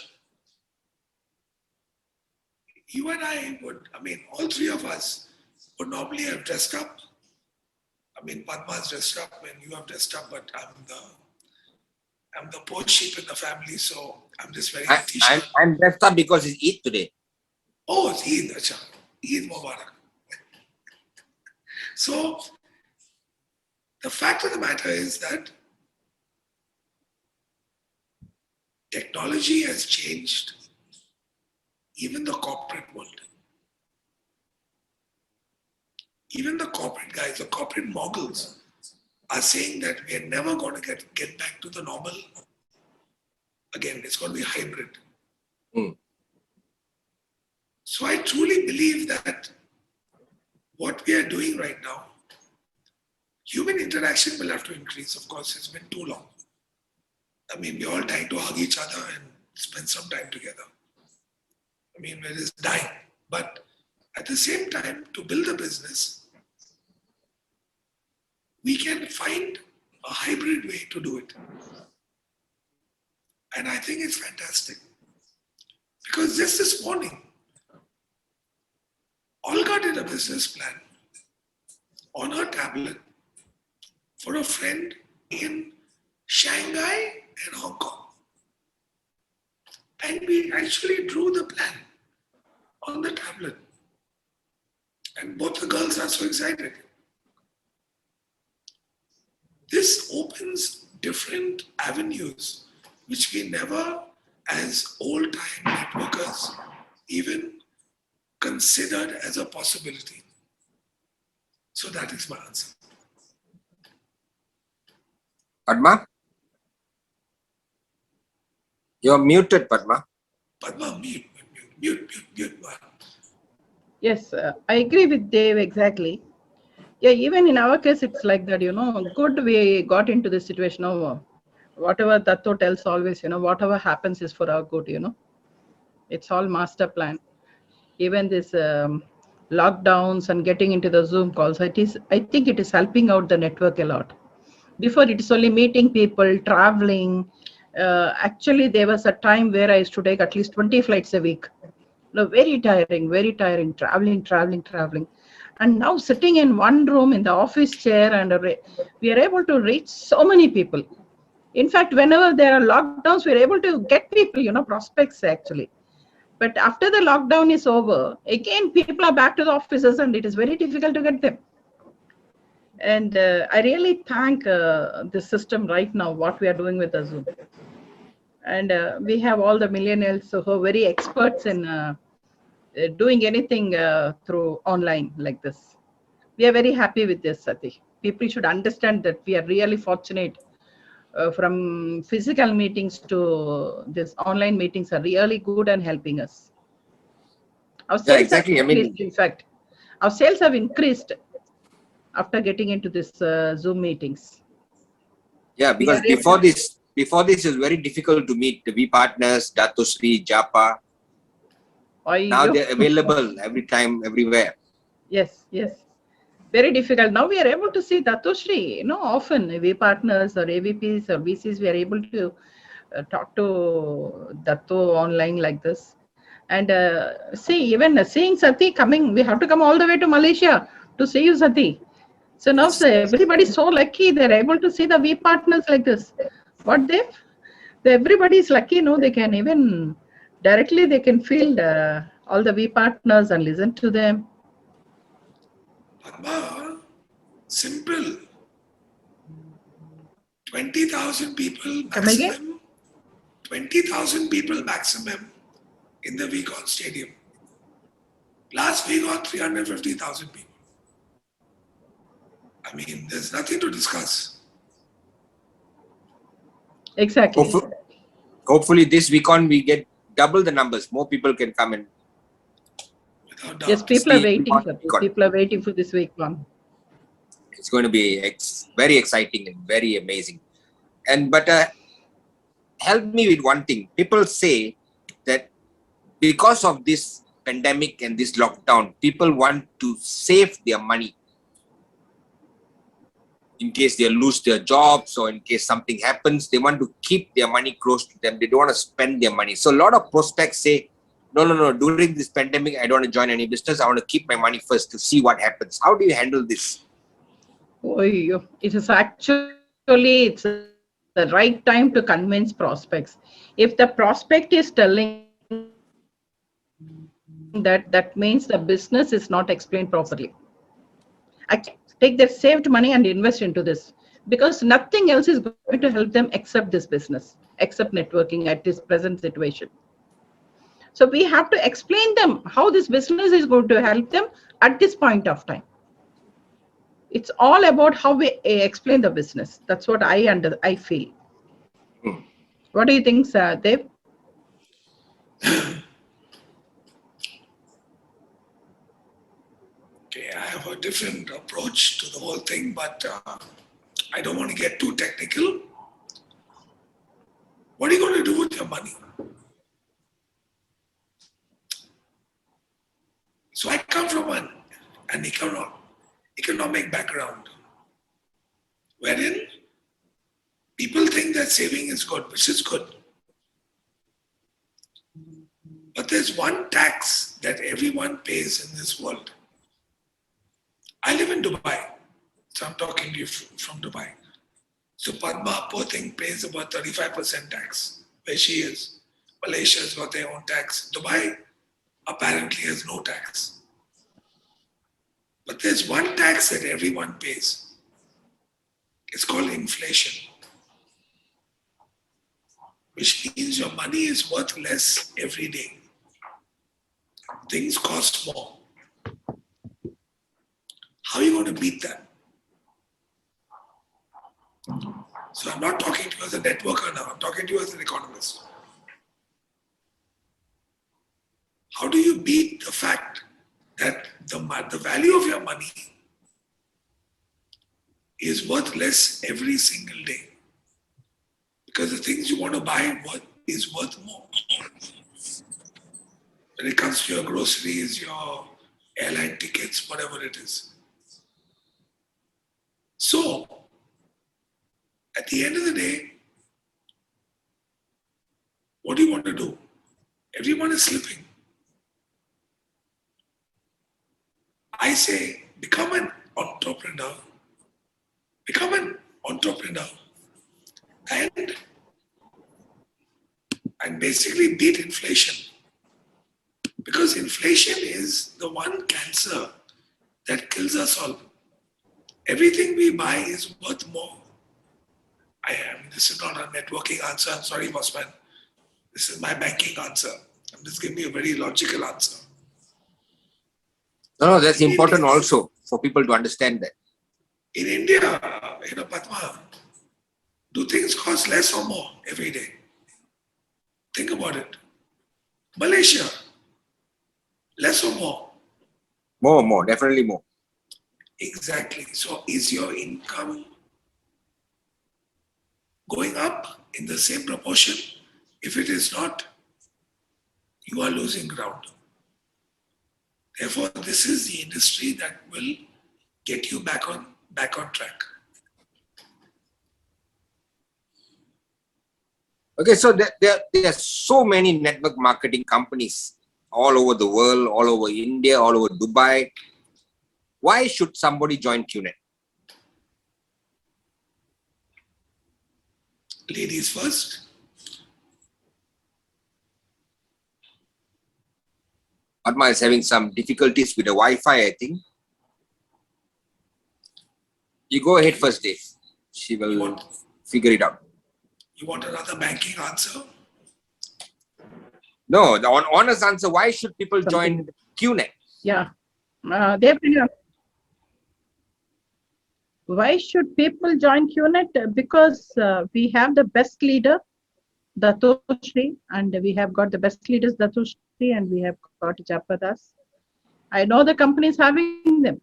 You and I would, all three of us would normally have dressed up. Padma's dressed up and you have dressed up, but I'm the poor sheep in the family, so I'm just wearing a t-shirt. I'm dressed up because it's Eid today. Oh, it's Eid, Acha. Eid Mubarak. So, the fact of the matter is that technology has changed even the corporate world. Even the corporate guys, the corporate moguls are saying that we are never going to get back to the normal. Again, it's going to be hybrid. So I truly believe that what we are doing right now, human interaction will have to increase. Of course, it's been too long. We're all trying to hug each other and spend some time together. We're just dying. But at the same time, to build a business, we can find a hybrid way to do it. And I think it's fantastic. Because just this morning, Olga did a business plan on her tablet for a friend in Shanghai and Hong Kong. And we actually drew the plan on the tablet. And both the girls are so excited. This opens different avenues which we never, as old-time networkers, even considered as a possibility. So that is my answer. Padma? You're muted, Padma. Padma, mute. Yes, I agree with Dave exactly. Yeah, even in our case, it's like that, good we got into this situation of whatever Tattva tells always, whatever happens is for our good, It's all master plan. Even this lockdowns and getting into the Zoom calls, I think it is helping out the network a lot. Before it is only meeting people, traveling. Actually, there was a time where I used to take at least 20 flights a week. Very tiring, traveling. And now sitting in one room in the office chair and we are able to reach so many people. In fact, whenever there are lockdowns, we're able to get people, prospects actually. But after the lockdown is over, again, people are back to the offices and it is very difficult to get them. And I really thank the system right now, what we are doing with the Zoom. And we have all the millennials who are very experts in doing anything through online like this. We are very happy with this, Sati. People should understand that we are really fortunate. From physical meetings to this online meetings are really good and helping us. Our Yeah, sales have exactly. I increased. mean, In fact, our sales have increased after getting into this Zoom meetings. yeah, We are because able to. before this is very difficult to meet the V partners, Datusri, Japa. Now Ayyo. they're available every time, everywhere. Yes, yes. Very difficult. Now we are able to see Datoshri, often AV partners or AVPs or VCs, we are able to talk to Datto online like this. And see, even seeing Sati coming, we have to come all the way to Malaysia to see you, Sati. So now Yes. so everybody's so lucky they're able to see the V partners like this. What everybody is lucky, they can even directly they can feel all the V partners and listen to them. Padma, simple. 20,000 people Come again? maximum. 20,000 people maximum in the Vicon Stadium. Last week got 350,000 people. I mean, there's nothing to discuss. Exactly. Hopefully this week on we get double the numbers. More people can come and Without Yes, doubt. people are see waiting for this. Weekon. People are waiting for this week one. It's going to be very exciting and very amazing. And but help me with one thing. People say that because of this pandemic and this lockdown, people want to save their money in case they lose their jobs or in case something happens. They want to keep their money close to them. They don't want to spend their money. So a lot of prospects say, no. During this pandemic, I don't want to join any business. I want to keep my money first to see what happens. How do you handle this? Oh, it is actually it's the right time to convince prospects. If the prospect is telling that means the business is not explained properly. Actually, take their saved money and invest into this because nothing else is going to help them except this business, except networking at this present situation. So we have to explain them how this business is going to help them at this point of time. It's all about how we explain the business. That's what I feel. Hmm. What do you think, Dev? Okay, I have a different approach to the whole thing, but I don't want to get too technical. What are you going to do with your money? So I come from an economic background wherein people think that saving is good, which is good. But there's one tax that everyone pays in this world. I live in Dubai, so I'm talking to you from Dubai. So Padma, poor thing, pays about 35% tax where she is. Malaysia has got their own tax. Dubai apparently has no tax. But there's one tax that everyone pays. It's called inflation, which means your money is worth less every day. Things cost more. How are you going to beat that? So I'm not talking to you as a networker now, I'm talking to you as an economist. How do you beat the fact that the value of your money is worth less every single day? Because the things you want to buy is worth more. When it comes to your groceries, your airline tickets, whatever it is. So, at the end of the day, what do you want to do? Everyone is slipping. I say, become an entrepreneur. Become an entrepreneur. And basically beat inflation. Because inflation is the one cancer that kills us all. Everything we buy is worth more. This is not a networking answer. I'm sorry, bossman. This is my banking answer. I'm just giving you a very logical answer. No, that's important also. for people to understand that? In India, Padma, do things cost less or more every day? Think about it. Malaysia, less or more? More, definitely more. Exactly. So is your income going up in the same proportion? If it is not, you are losing ground. Therefore, this is the industry that will get you back on track. Okay, so there are so many network marketing companies all over the world, all over India, all over Dubai. Why should somebody join QNet? Ladies first. Padma is having some difficulties with the Wi-Fi, I think. You go ahead first, Dave. She will figure it out. You want another banking answer? No, the honest answer, why should people join QNet? Yeah. Why should people join QNet? Because we have the best leader, Datoshri, and we have got the best leaders, Datoshri, and we have got Japadas. I know the company is having them.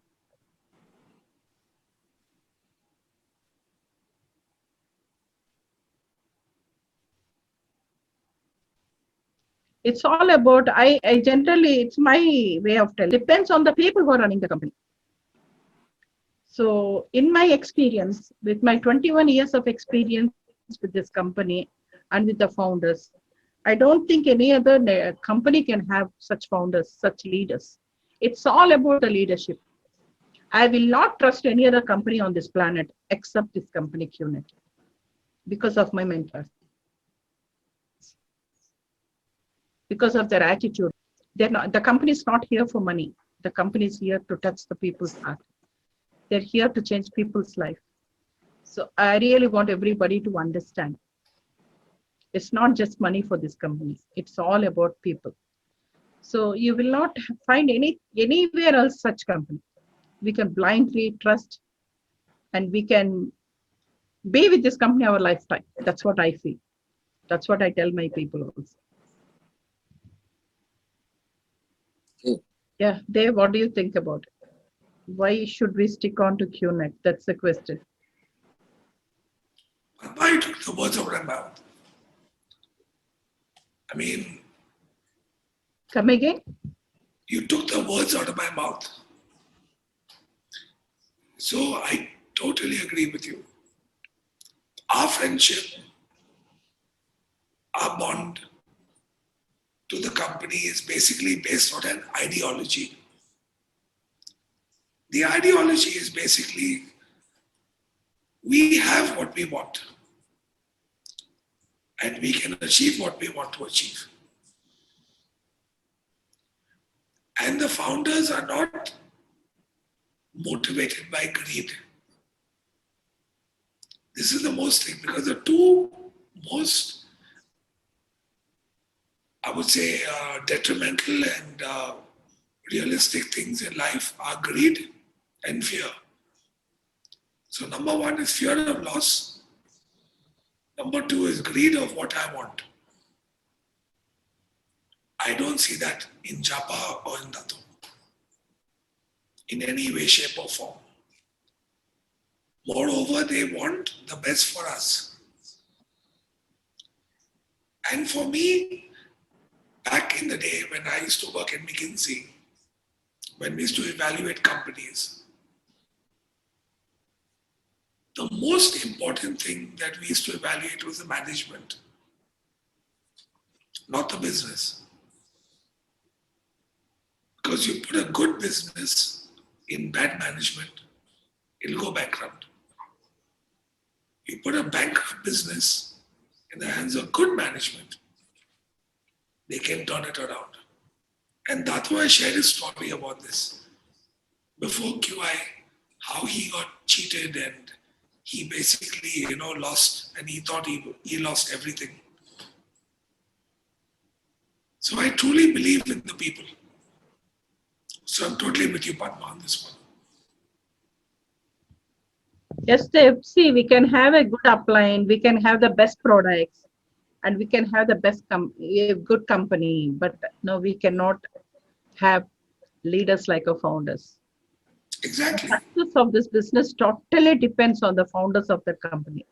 It's all about, I generally, it's my way of telling. Depends on the people who are running the company. So in my experience, with my 21 years of experience with this company and with the founders, I don't think any other company can have such founders, such leaders. It's all about the leadership. I will not trust any other company on this planet except this company, QNet, because of my mentors, because of their attitude. The company is not here for money. The company is here to touch the people's heart. They're here to change people's life. So I really want everybody to understand. It's not just money for this company. It's all about people. So you will not find anywhere else such company. We can blindly trust and we can be with this company our lifetime. That's what I feel. That's what I tell my people also. Okay. Yeah, Dave, what do you think about it? Why should we stick on to QNet? That's the question. Why you took the words out of my mouth? I mean, Come again? you took the words out of my mouth. So I totally agree with you. Our friendship, our bond to the company is basically based on an ideology. The ideology is basically we have what we want and we can achieve what we want to achieve. And the founders are not motivated by greed. This is the most thing because the two most, I would say, detrimental and realistic things in life are greed and fear. So number one is fear of loss. Number two is greed of what I want. I don't see that in Japa or in Dato in any way, shape or form. Moreover, they want the best for us. And for me, back in the day when I used to work at McKinsey, when we used to evaluate companies, the most important thing that we used to evaluate was the management, not the business. Because you put a good business in bad management, it'll go bankrupt. You put a bankrupt business in the hands of good management, they can turn it around. And Datwa shared his story about this. Before QI, how he got cheated and he basically, lost and he thought he lost everything. So I truly believe in the people. So I'm totally with you, Padma, on this one. Yes, see, we can have a good upline, we can have the best products, and we can have the a good company, but no, we cannot have leaders like our founders. The Exactly. success of this business totally depends on the founders of that company,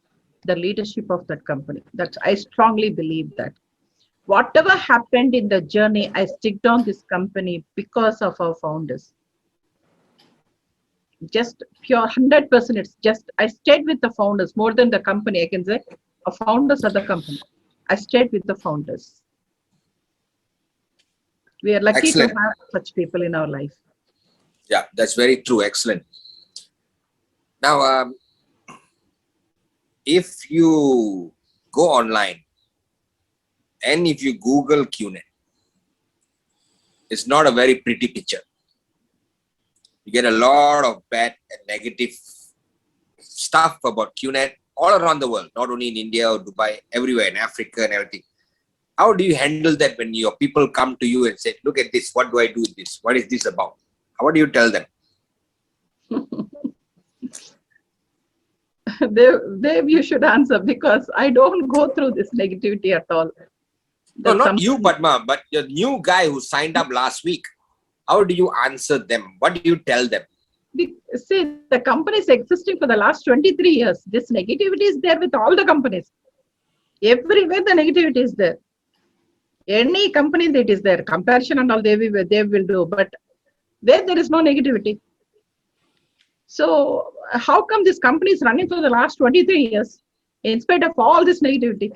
the leadership of that company. That's I strongly believe that. Whatever happened in the journey, I sticked on this company because of our founders. Just pure 100%. It's just I stayed with the founders more than the company. I can say, our founders are the company. I stayed with the founders. We are lucky to Excellent. have such people in our life. Yeah, that's very true. Excellent. Now, if you go online and if you Google QNet, it's not a very pretty picture. You get a lot of bad and negative stuff about QNet all around the world, not only in India or Dubai, everywhere in Africa and everything. How do you handle that when your people come to you and say, look at this, what do I do with this? What is this about? What do you tell them? they you should answer because I don't go through this negativity at all. No, That's not you, something. Padma, but your new guy who signed up last week. How do you answer them? What do you tell them? See, the company is existing for the last 23 years. This negativity is there with all the companies. Everywhere the negativity is there. Any company that is there, comparison and all they will do. But where there is no negativity. So how come this company is running for the last 23 years in spite of all this negativity?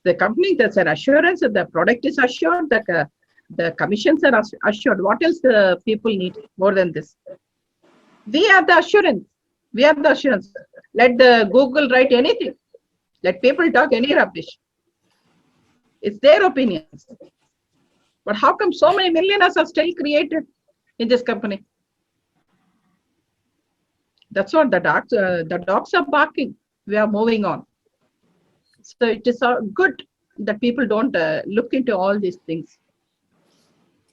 The company, there's an assurance that the product is assured, that the commissions are assured. What else the people need more than this? We have the assurance. We have the assurance. Let the Google write anything. Let people talk any rubbish. It's their opinions. But how come so many millionaires are still created in this company? That's what the dogs are barking. We are moving on. So it is good that people don't look into all these things.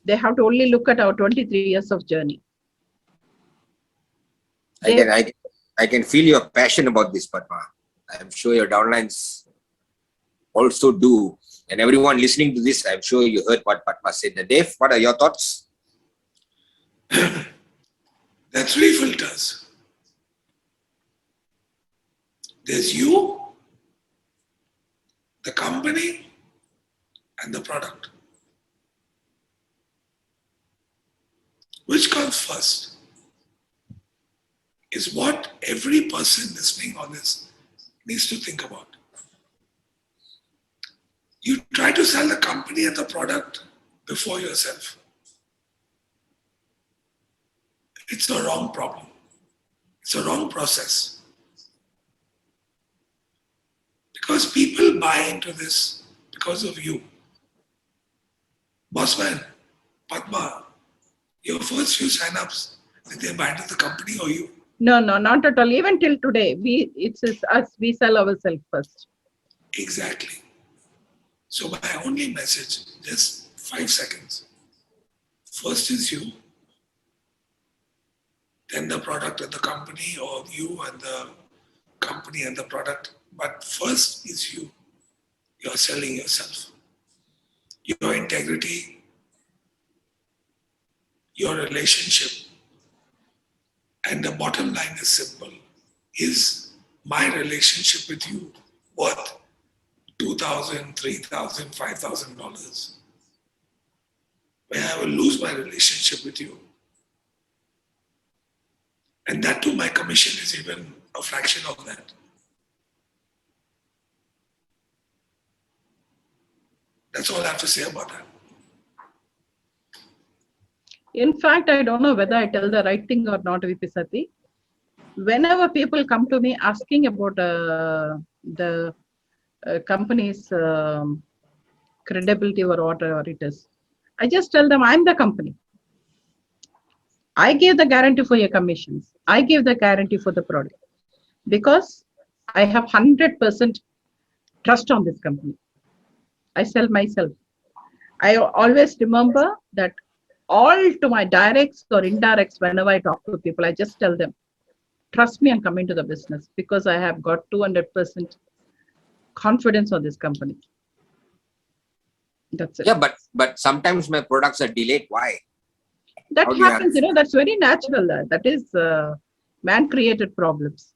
They have to only look at our 23 years of journey. I can feel your passion about this, Padma. I'm sure your downlines also do. And everyone listening to this, I'm sure you heard what Padma said. Dave, what are your thoughts? There are three filters. There's you, the company, and the product. Which comes first is what every person listening on this needs to think about. You try to sell the company and the product before yourself. It's the wrong problem. It's a wrong process. Because people buy into this because of you. Bossman, Padma, your first few sign-ups, did they buy into the company or you? No, not at all. Even till today, it's us. We sell ourselves first. Exactly. So my only message, just 5 seconds. First is you, then the product and the company, or you and the company and the product. But first is you. You're selling yourself. Your integrity, your relationship. And the bottom line is simple. Is my relationship with you worth $2,000, $3,000, $5,000? Where I will lose my relationship with you. And that too, my commission is even a fraction of that. That's all I have to say about that. In fact, I don't know whether I tell the right thing or not, Vipisati. Whenever people come to me asking about the company's credibility or whatever it is, I just tell them I'm the company. I give the guarantee for your commissions. I give the guarantee for the product because I have 100% trust on this company. I sell myself. I always remember that all to my directs or indirects, whenever I talk to people, I just tell them, trust me and come into the business because I have got 200% confidence on this company. That's it. Yeah, but sometimes my products are delayed. Why? That How do you happens, that's very natural. That is man-created problems.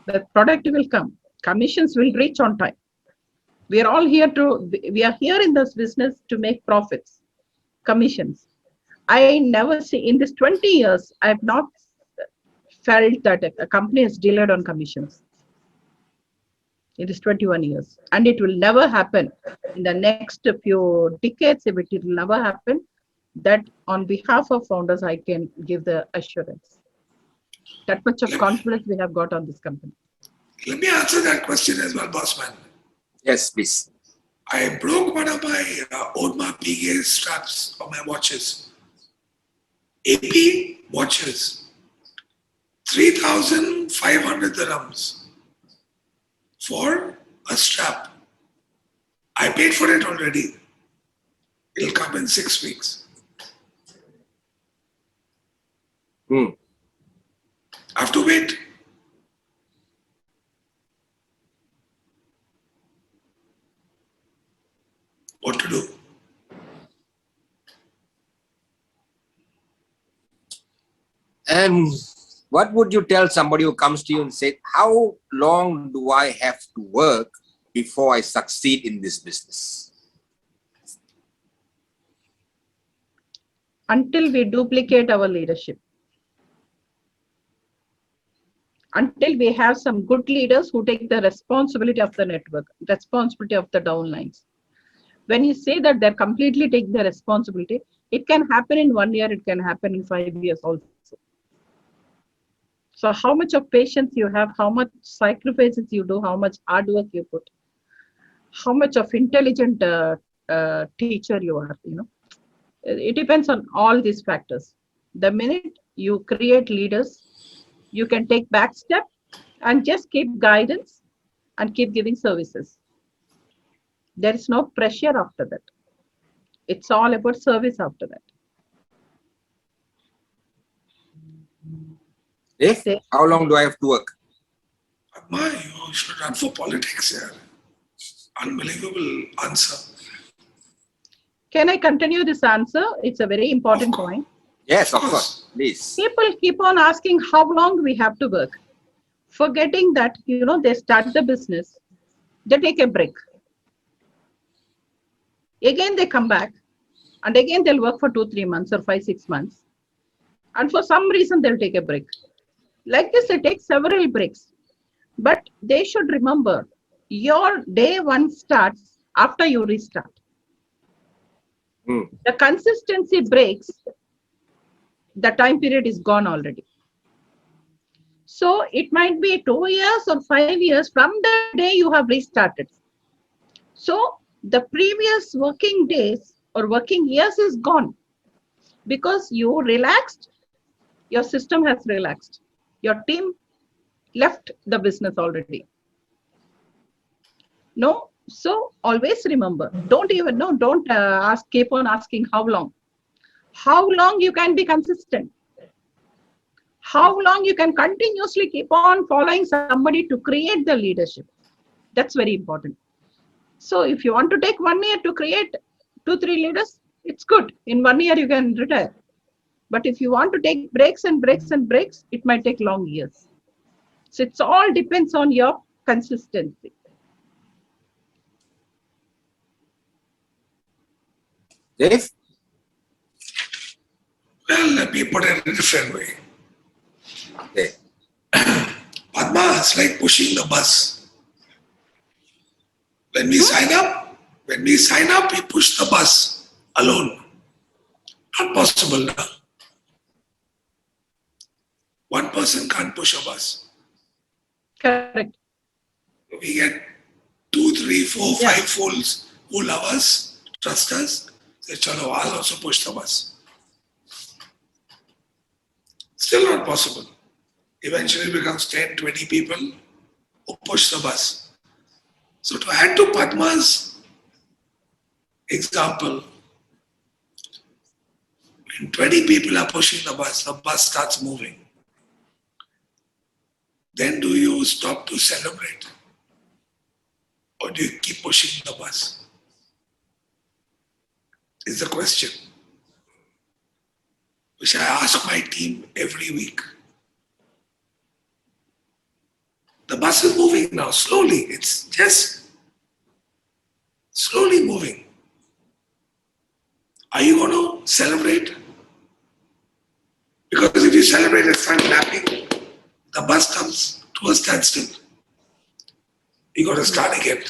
The product will come. Commissions will reach on time. We are here in this business to make profits, commissions. I never see in this 20 years, I have not felt that a company is delayed on commissions. It is 21 years and it will never happen in the next few decades. If it will never happen, that on behalf of founders, I can give the assurance. That much of confidence we have got on this company. Let me answer that question as well, bossman. Yes, please. I broke one of my Wadhwani PGA straps of my watches. AP watches, 3,500 dirhams for a strap. I paid for it already. It'll come in 6 weeks. I have to wait. What to do? And what would you tell somebody who comes to you and say, how long do I have to work before I succeed in this business? Until we duplicate our leadership. Until we have some good leaders who take the responsibility of the network, responsibility of the downlines. When you say that they're completely taking the responsibility, it can happen in 1 year, it can happen in 5 years also. So how much of patience you have, how much sacrifices you do, how much hard work you put, how much of intelligent teacher you are, It depends on all these factors. The minute you create leaders, you can take back step and just keep guidance and keep giving services. There is no pressure after that. It's all about service after that. If, how long do I have to work? Padma, you should run for politics here. Unbelievable answer. Can I continue this answer? It's a very important point. Yes, of course. Please. People keep on asking how long we have to work, forgetting that, they start the business, they take a break. Again, they come back and again they'll work for 2-3 months or 5-6 months. And for some reason, they'll take a break. Like this, it takes several breaks. But they should remember, your day one starts after you restart. The consistency breaks, the time period is gone already. So it might be 2 years or 5 years from the day you have restarted. So the previous working days or working years is gone because you relaxed, your system has relaxed, your team left the business already. No, so always remember, don't keep on asking how long. How long you can be consistent. How long you can continuously keep on following somebody to create the leadership. That's very important. So if you want to take 1 year to create 2-3 leaders, it's good. In 1 year, you can retire. But if you want to take breaks and breaks and breaks, it might take long years. So it's all depends on your consistency. Dave? Well, let me put it in a different way. Okay. Padma, it's like pushing the bus. When we sign up, we push the bus alone. Not possible now. One person can't push a bus. Correct. We get 2, 3, 4, 5 fools who love us, trust us. Say, chalo, I'll also push the bus. Still not possible. Eventually it becomes 10, 20 people who push the bus. So to add to Padma's example, when 20 people are pushing the bus starts moving. then do you stop to celebrate? Or do you keep pushing the bus? Is the question which I ask my team every week. The bus is moving now, slowly. It's just slowly moving. Are you going to celebrate? Because if you celebrate and start clapping, the bus comes to a standstill. You got to start again.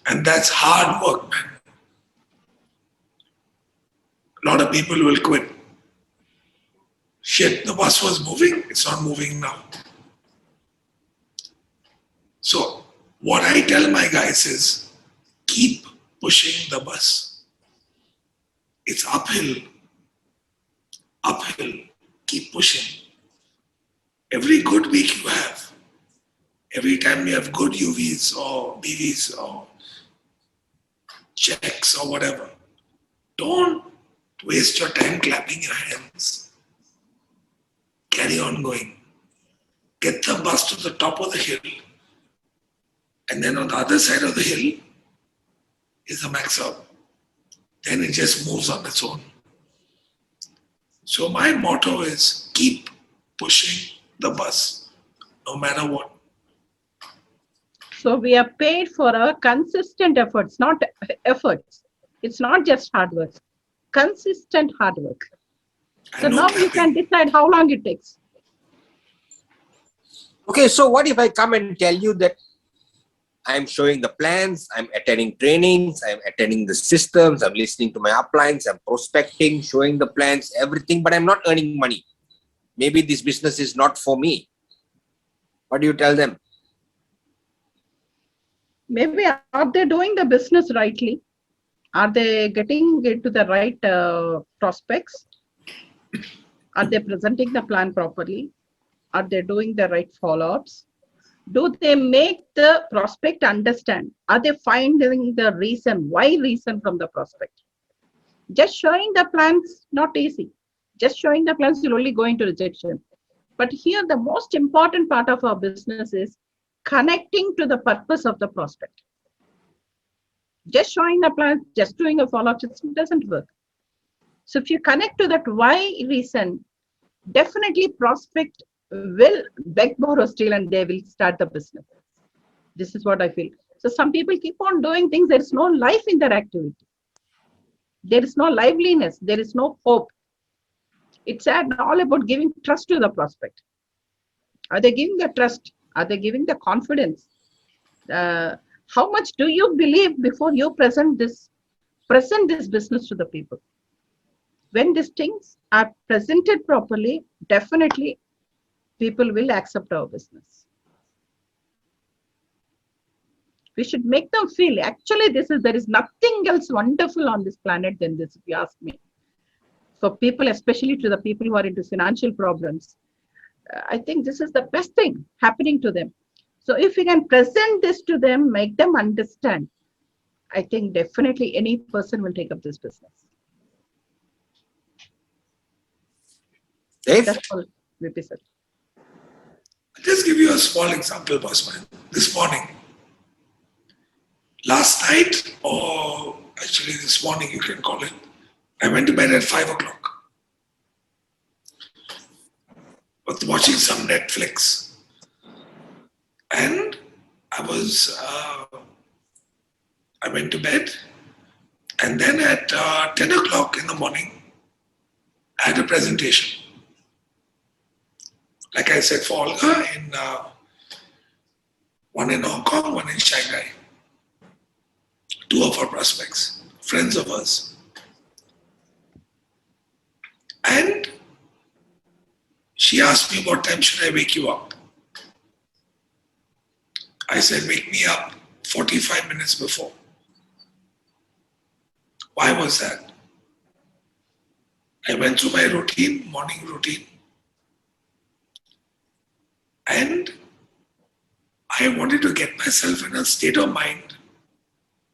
And that's hard work, man. A lot of people will quit. Shit, the bus was moving, it's not moving now. So, what I tell my guys is keep pushing the bus. It's uphill, uphill, keep pushing. Every good week you have, every time you have good UVs or BVs or checks or whatever, don't waste your time clapping your hands. Carry on going. Get the bus to the top of the hill. And then on the other side of the hill is the max out. Then it just moves on its own. So my motto is keep pushing the bus, no matter what. So we are paid for our consistent efforts, not efforts. It's not just hard work. Consistent hard work. So And no now you can clapping. decide how long it takes. Okay, so what if I come and tell you that I'm showing the plans, I'm attending trainings, I'm attending the systems, I'm listening to my uplines, I'm prospecting, showing the plans, everything, but I'm not earning money. Maybe this business is not for me. What do you tell them? Maybe are they doing the business rightly? Are they getting into the right prospects? Are they presenting the plan properly? Are they doing the right follow-ups? Do they make the prospect understand? Are they finding the reason from the prospect? Just showing the plans, not easy. Just showing the plans will only go into rejection. But here, the most important part of our business is connecting to the purpose of the prospect. Just showing the plans, just doing a follow-up, it doesn't work. So if you connect to that why reason, definitely prospect will beg, borrow, steal, and they will start the business. This is what I feel. So some people keep on doing things. There is no life in their activity. There is no liveliness. There is no hope. It's all about giving trust to the prospect. Are they giving the trust? Are they giving the confidence? How much do you believe before you present this business to the people? When these things are presented properly, definitely people will accept our business. We should make them feel, actually, there is nothing else wonderful on this planet than this, if you ask me. For people, especially to the people who are into financial problems, I think this is the best thing happening to them. So if we can present this to them, make them understand, I think definitely any person will take up this business. Dave? That's all VP said. I'll just give you a small example, Bossman. This morning, last night, or actually this morning you can call it, I went to bed at 5 o'clock. Was watching some Netflix. And I went to bed. And then at 10 o'clock in the morning, I had a presentation. Like I said, for Olga, one in Hong Kong, one in Shanghai. 2 of our prospects, friends of ours. And she asked me, what time should I wake you up? I said, wake me up 45 minutes before. Why was that? I went through my routine, morning routine. And I wanted to get myself in a state of mind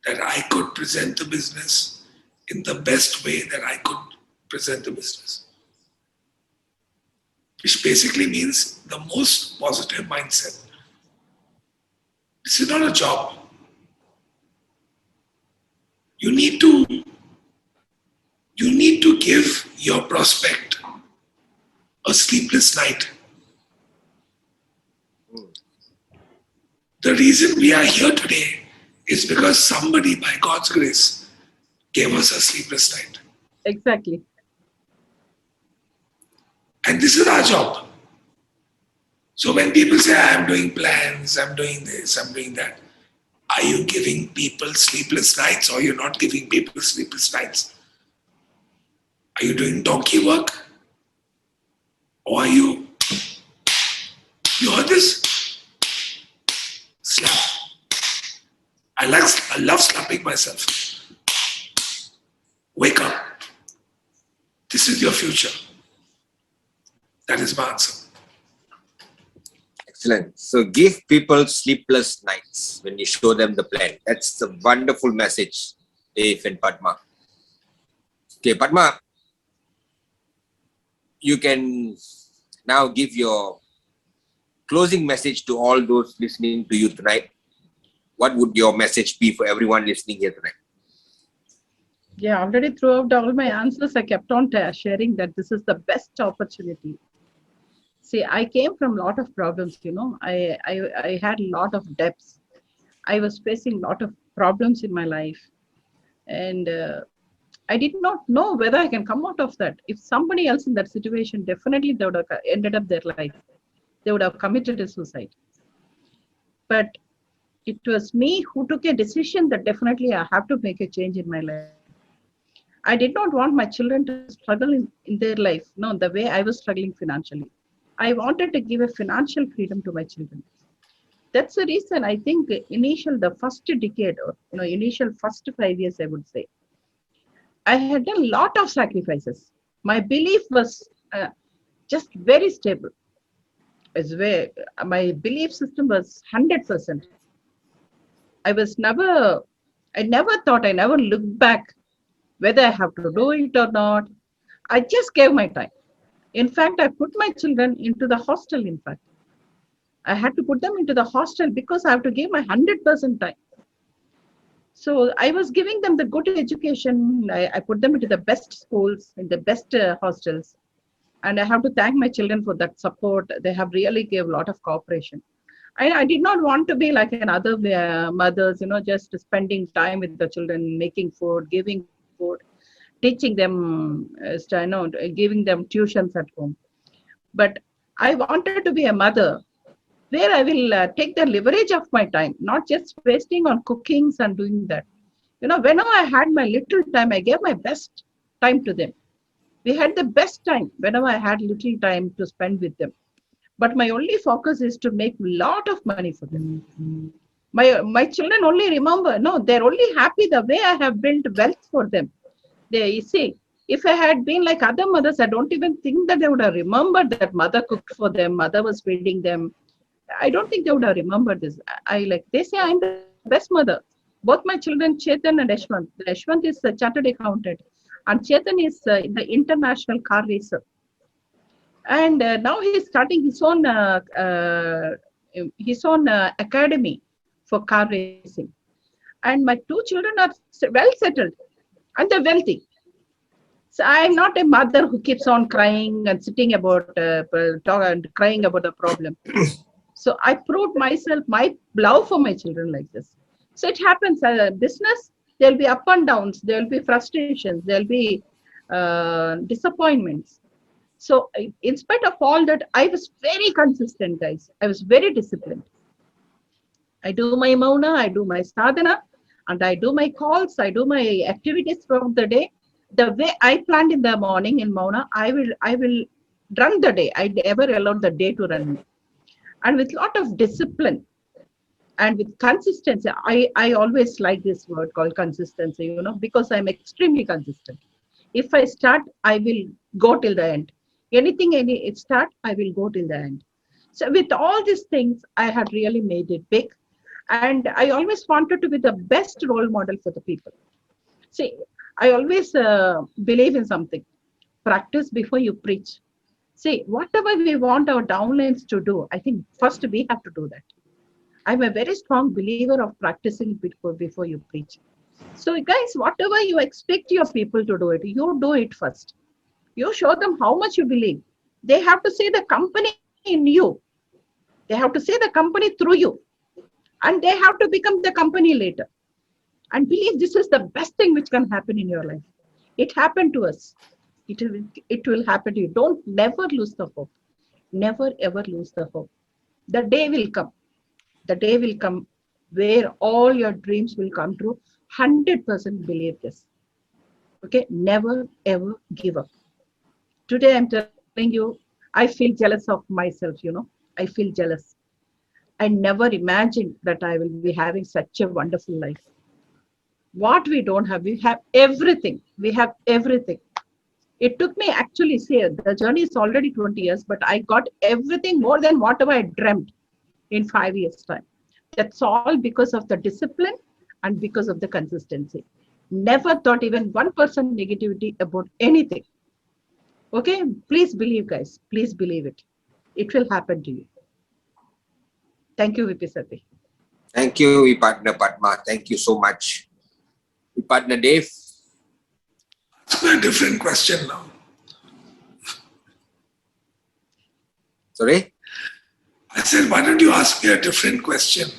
that I could present the business in the best way that I could present the business. which basically means the most positive mindset. This is not a job. You need to give your prospect a sleepless night. The reason we are here today is because somebody, by God's grace, gave us a sleepless night. Exactly. And this is our job. So when people say, I'm doing plans, I'm doing this, I'm doing that, are you giving people sleepless nights or you're not giving people sleepless nights? Are you doing donkey work? Or are you heard this? Slap. I love slapping myself. Wake up. This is your future. That is my answer. Excellent. So give people sleepless nights when you show them the plan. That's a wonderful message, Dave and Padma. Okay, Padma, you can now give your closing message to all those listening to you tonight. What would your message be for everyone listening here tonight? Yeah, already throughout all my answers, I kept on sharing that this is the best opportunity. See, I came from a lot of problems, I had a lot of debts. I was facing a lot of problems in my life. And I did not know whether I can come out of that. If somebody else in that situation, definitely they would have ended up their life. They would have committed a suicide. But it was me who took a decision that definitely I have to make a change in my life. I did not want my children to struggle in their life, no, the way I was struggling financially. I wanted to give a financial freedom to my children. That's the reason I think the first decade or initial first 5 years, I would say, I had done a lot of sacrifices. My belief was just very stable. My belief system was 100%. I never thought, I never looked back whether I have to do it or not. I just gave my time. In fact, I put my children into the hostel. In fact, I had to put them into the hostel because I have to give my 100% time. So I was giving them the good education. I put them into the best schools, in the best hostels. And I have to thank my children for that support. They have really gave a lot of cooperation. I did not want to be like another mothers, just spending time with the children, making food, giving food, teaching them, giving them tuitions at home. But I wanted to be a mother where I will take the leverage of my time, not just wasting on cookings and doing that. Whenever I had my little time, I gave my best time to them. We had the best time whenever I had little time to spend with them. But my only focus is to make a lot of money for them. My children only remember, no, they're only happy the way I have built wealth for them. You see, if I had been like other mothers, I don't even think that they would have remembered that mother cooked for them, mother was feeding them. I don't think they would have remembered this. They say I'm the best mother. Both my children, Chetan and Ashwant. Ashwant is a chartered accountant, and Chetan is the international car racer. And now he's starting his own academy for car racing. And my two children are well settled, and they're wealthy. So I'm not a mother who keeps on crying and sitting about and crying about the problem. So I proved myself, my love for my children like this. So it happens business, there'll be up and downs, there'll be frustrations, there'll be disappointments. So in spite of all that, I was very consistent, guys. I was very disciplined. I do my mauna, I do my sadhana, and I do my calls, I do my activities throughout the day. The way I planned in the morning in mauna, I will run the day. I never allowed the day to run me. And with a lot of discipline and with consistency, I always like this word called consistency, because I'm extremely consistent. If I start, I will go till the end. Any start, I will go till the end. So with all these things, I had really made it big. And I always wanted to be the best role model for the people. See, I always believe in something. Practice before you preach. See, whatever we want our downlines to do, I think first we have to do that. I'm a very strong believer of practicing before you preach. So, guys, whatever you expect your people to do it, you do it first. You show them how much you believe. They have to see the company in you. They have to see the company through you. And they have to become the company later. And believe this is the best thing which can happen in your life. It happened to us. It will happen to you. Don't never lose the hope. Never ever lose the hope. The day will come. The day will come where all your dreams will come true. 100% believe this. Okay, never ever give up. Today I'm telling you, I feel jealous of myself, I feel jealous. I never imagined that I will be having such a wonderful life. What we don't have, we have everything. We have everything. It took me actually, say, the journey is already 20 years, but I got everything more than whatever I dreamt in 5 years' time. That's all because of the discipline and because of the consistency. Never thought even 1% negativity about anything. Okay, please believe, guys. Please believe it. It will happen to you. Thank you, VP Sati. Thank you, we partner Padma. Thank you so much. We partner Dave. Ask me a different question now. Sorry? I said, why don't you ask me a different question?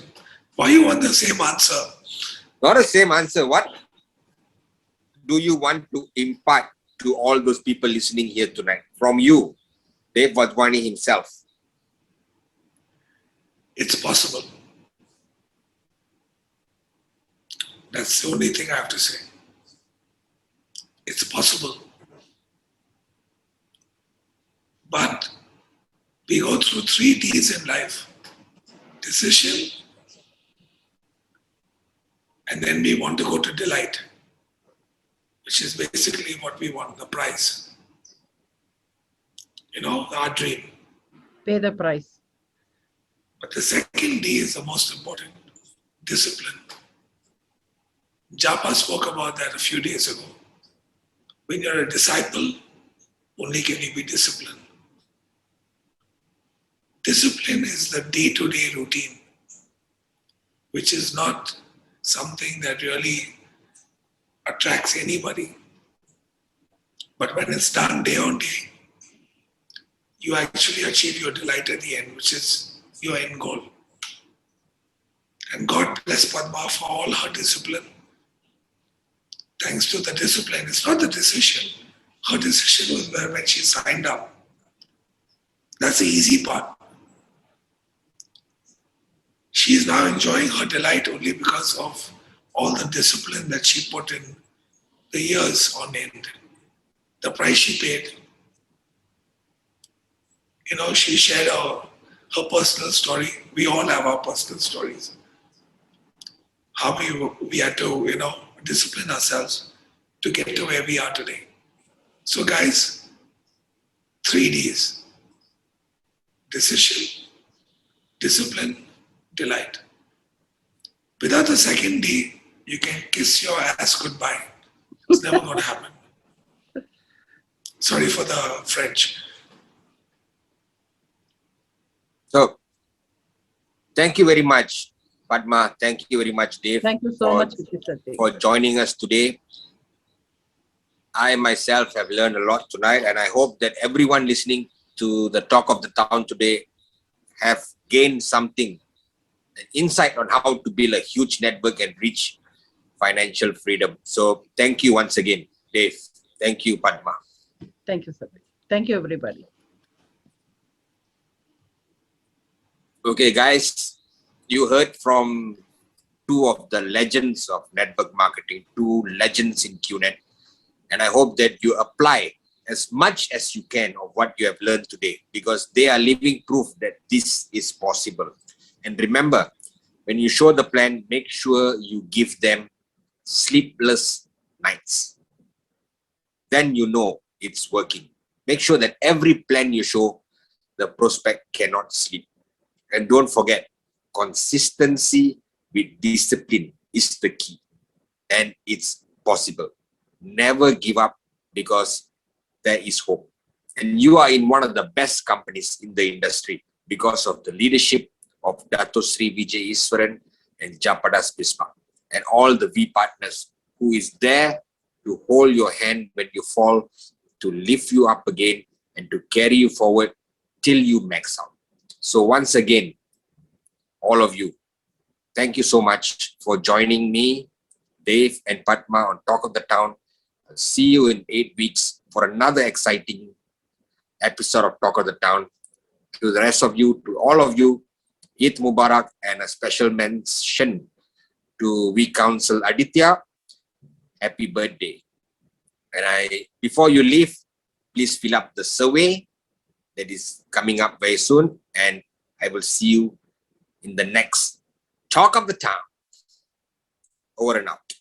Why you want the same answer? Not the same answer. What do you want to impart to all those people listening here tonight from you, Dave Wadhwani himself? It's possible. That's the only thing I have to say. It's possible. But we go through 3 Ds in life. Decision, and then we want to go to delight, which is basically what we want, the prize. Our dream. Pay the price. But the second D is the most important, discipline. Japa spoke about that a few days ago. When you're a disciple, only can you be disciplined. Discipline is the day-to-day routine, which is not something that really attracts anybody. But when it's done day on day, you actually achieve your delight at the end, which is your end goal. And God bless Padma for all her discipline. Thanks to the discipline, it's not the decision. Her decision was when she signed up. That's the easy part. She is now enjoying her delight only because of all the discipline that she put in the years on end. The price she paid. She shared her personal story. We all have our personal stories. How we had to, discipline ourselves to get to where we are today. So guys, 3 Ds. Decision, discipline, delight. Without the second D, you can kiss your ass goodbye. It's never going to happen. Sorry for the French. So, thank you very much, Padma. Thank you very much, Dave. Thank you so much, VP Sati. For joining us today. I myself have learned a lot tonight, and I hope that everyone listening to the talk of the town today have gained something, an insight on how to build a huge network and reach financial freedom. So thank you once again, Dave. Thank you, Padma. Thank you, Sati. Thank you, everybody. Okay, guys, you heard from 2 of the legends of network marketing, 2 legends in QNet. And I hope that you apply as much as you can of what you have learned today, because they are living proof that this is possible. And remember, when you show the plan, make sure you give them sleepless nights. Then you know it's working. Make sure that every plan you show, the prospect cannot sleep. And don't forget, consistency with discipline is the key. And it's possible. Never give up, because there is hope. And you are in one of the best companies in the industry because of the leadership of Dato Sri Vijay Iswaran and Japadas Bisma and all the V partners who is there to hold your hand when you fall, to lift you up again and to carry you forward till you max out. So once again, all of you, thank you so much for joining me, Dave and Padma on Talk of the Town. I'll see you in 8 weeks for another exciting episode of Talk of the Town. To the rest of you, to all of you, Eid Mubarak, and a special mention to V Council Aditya. Happy birthday. And before you leave, please fill up the survey that is coming up very soon. And I will see you in the next Talk of the Town. Over and out.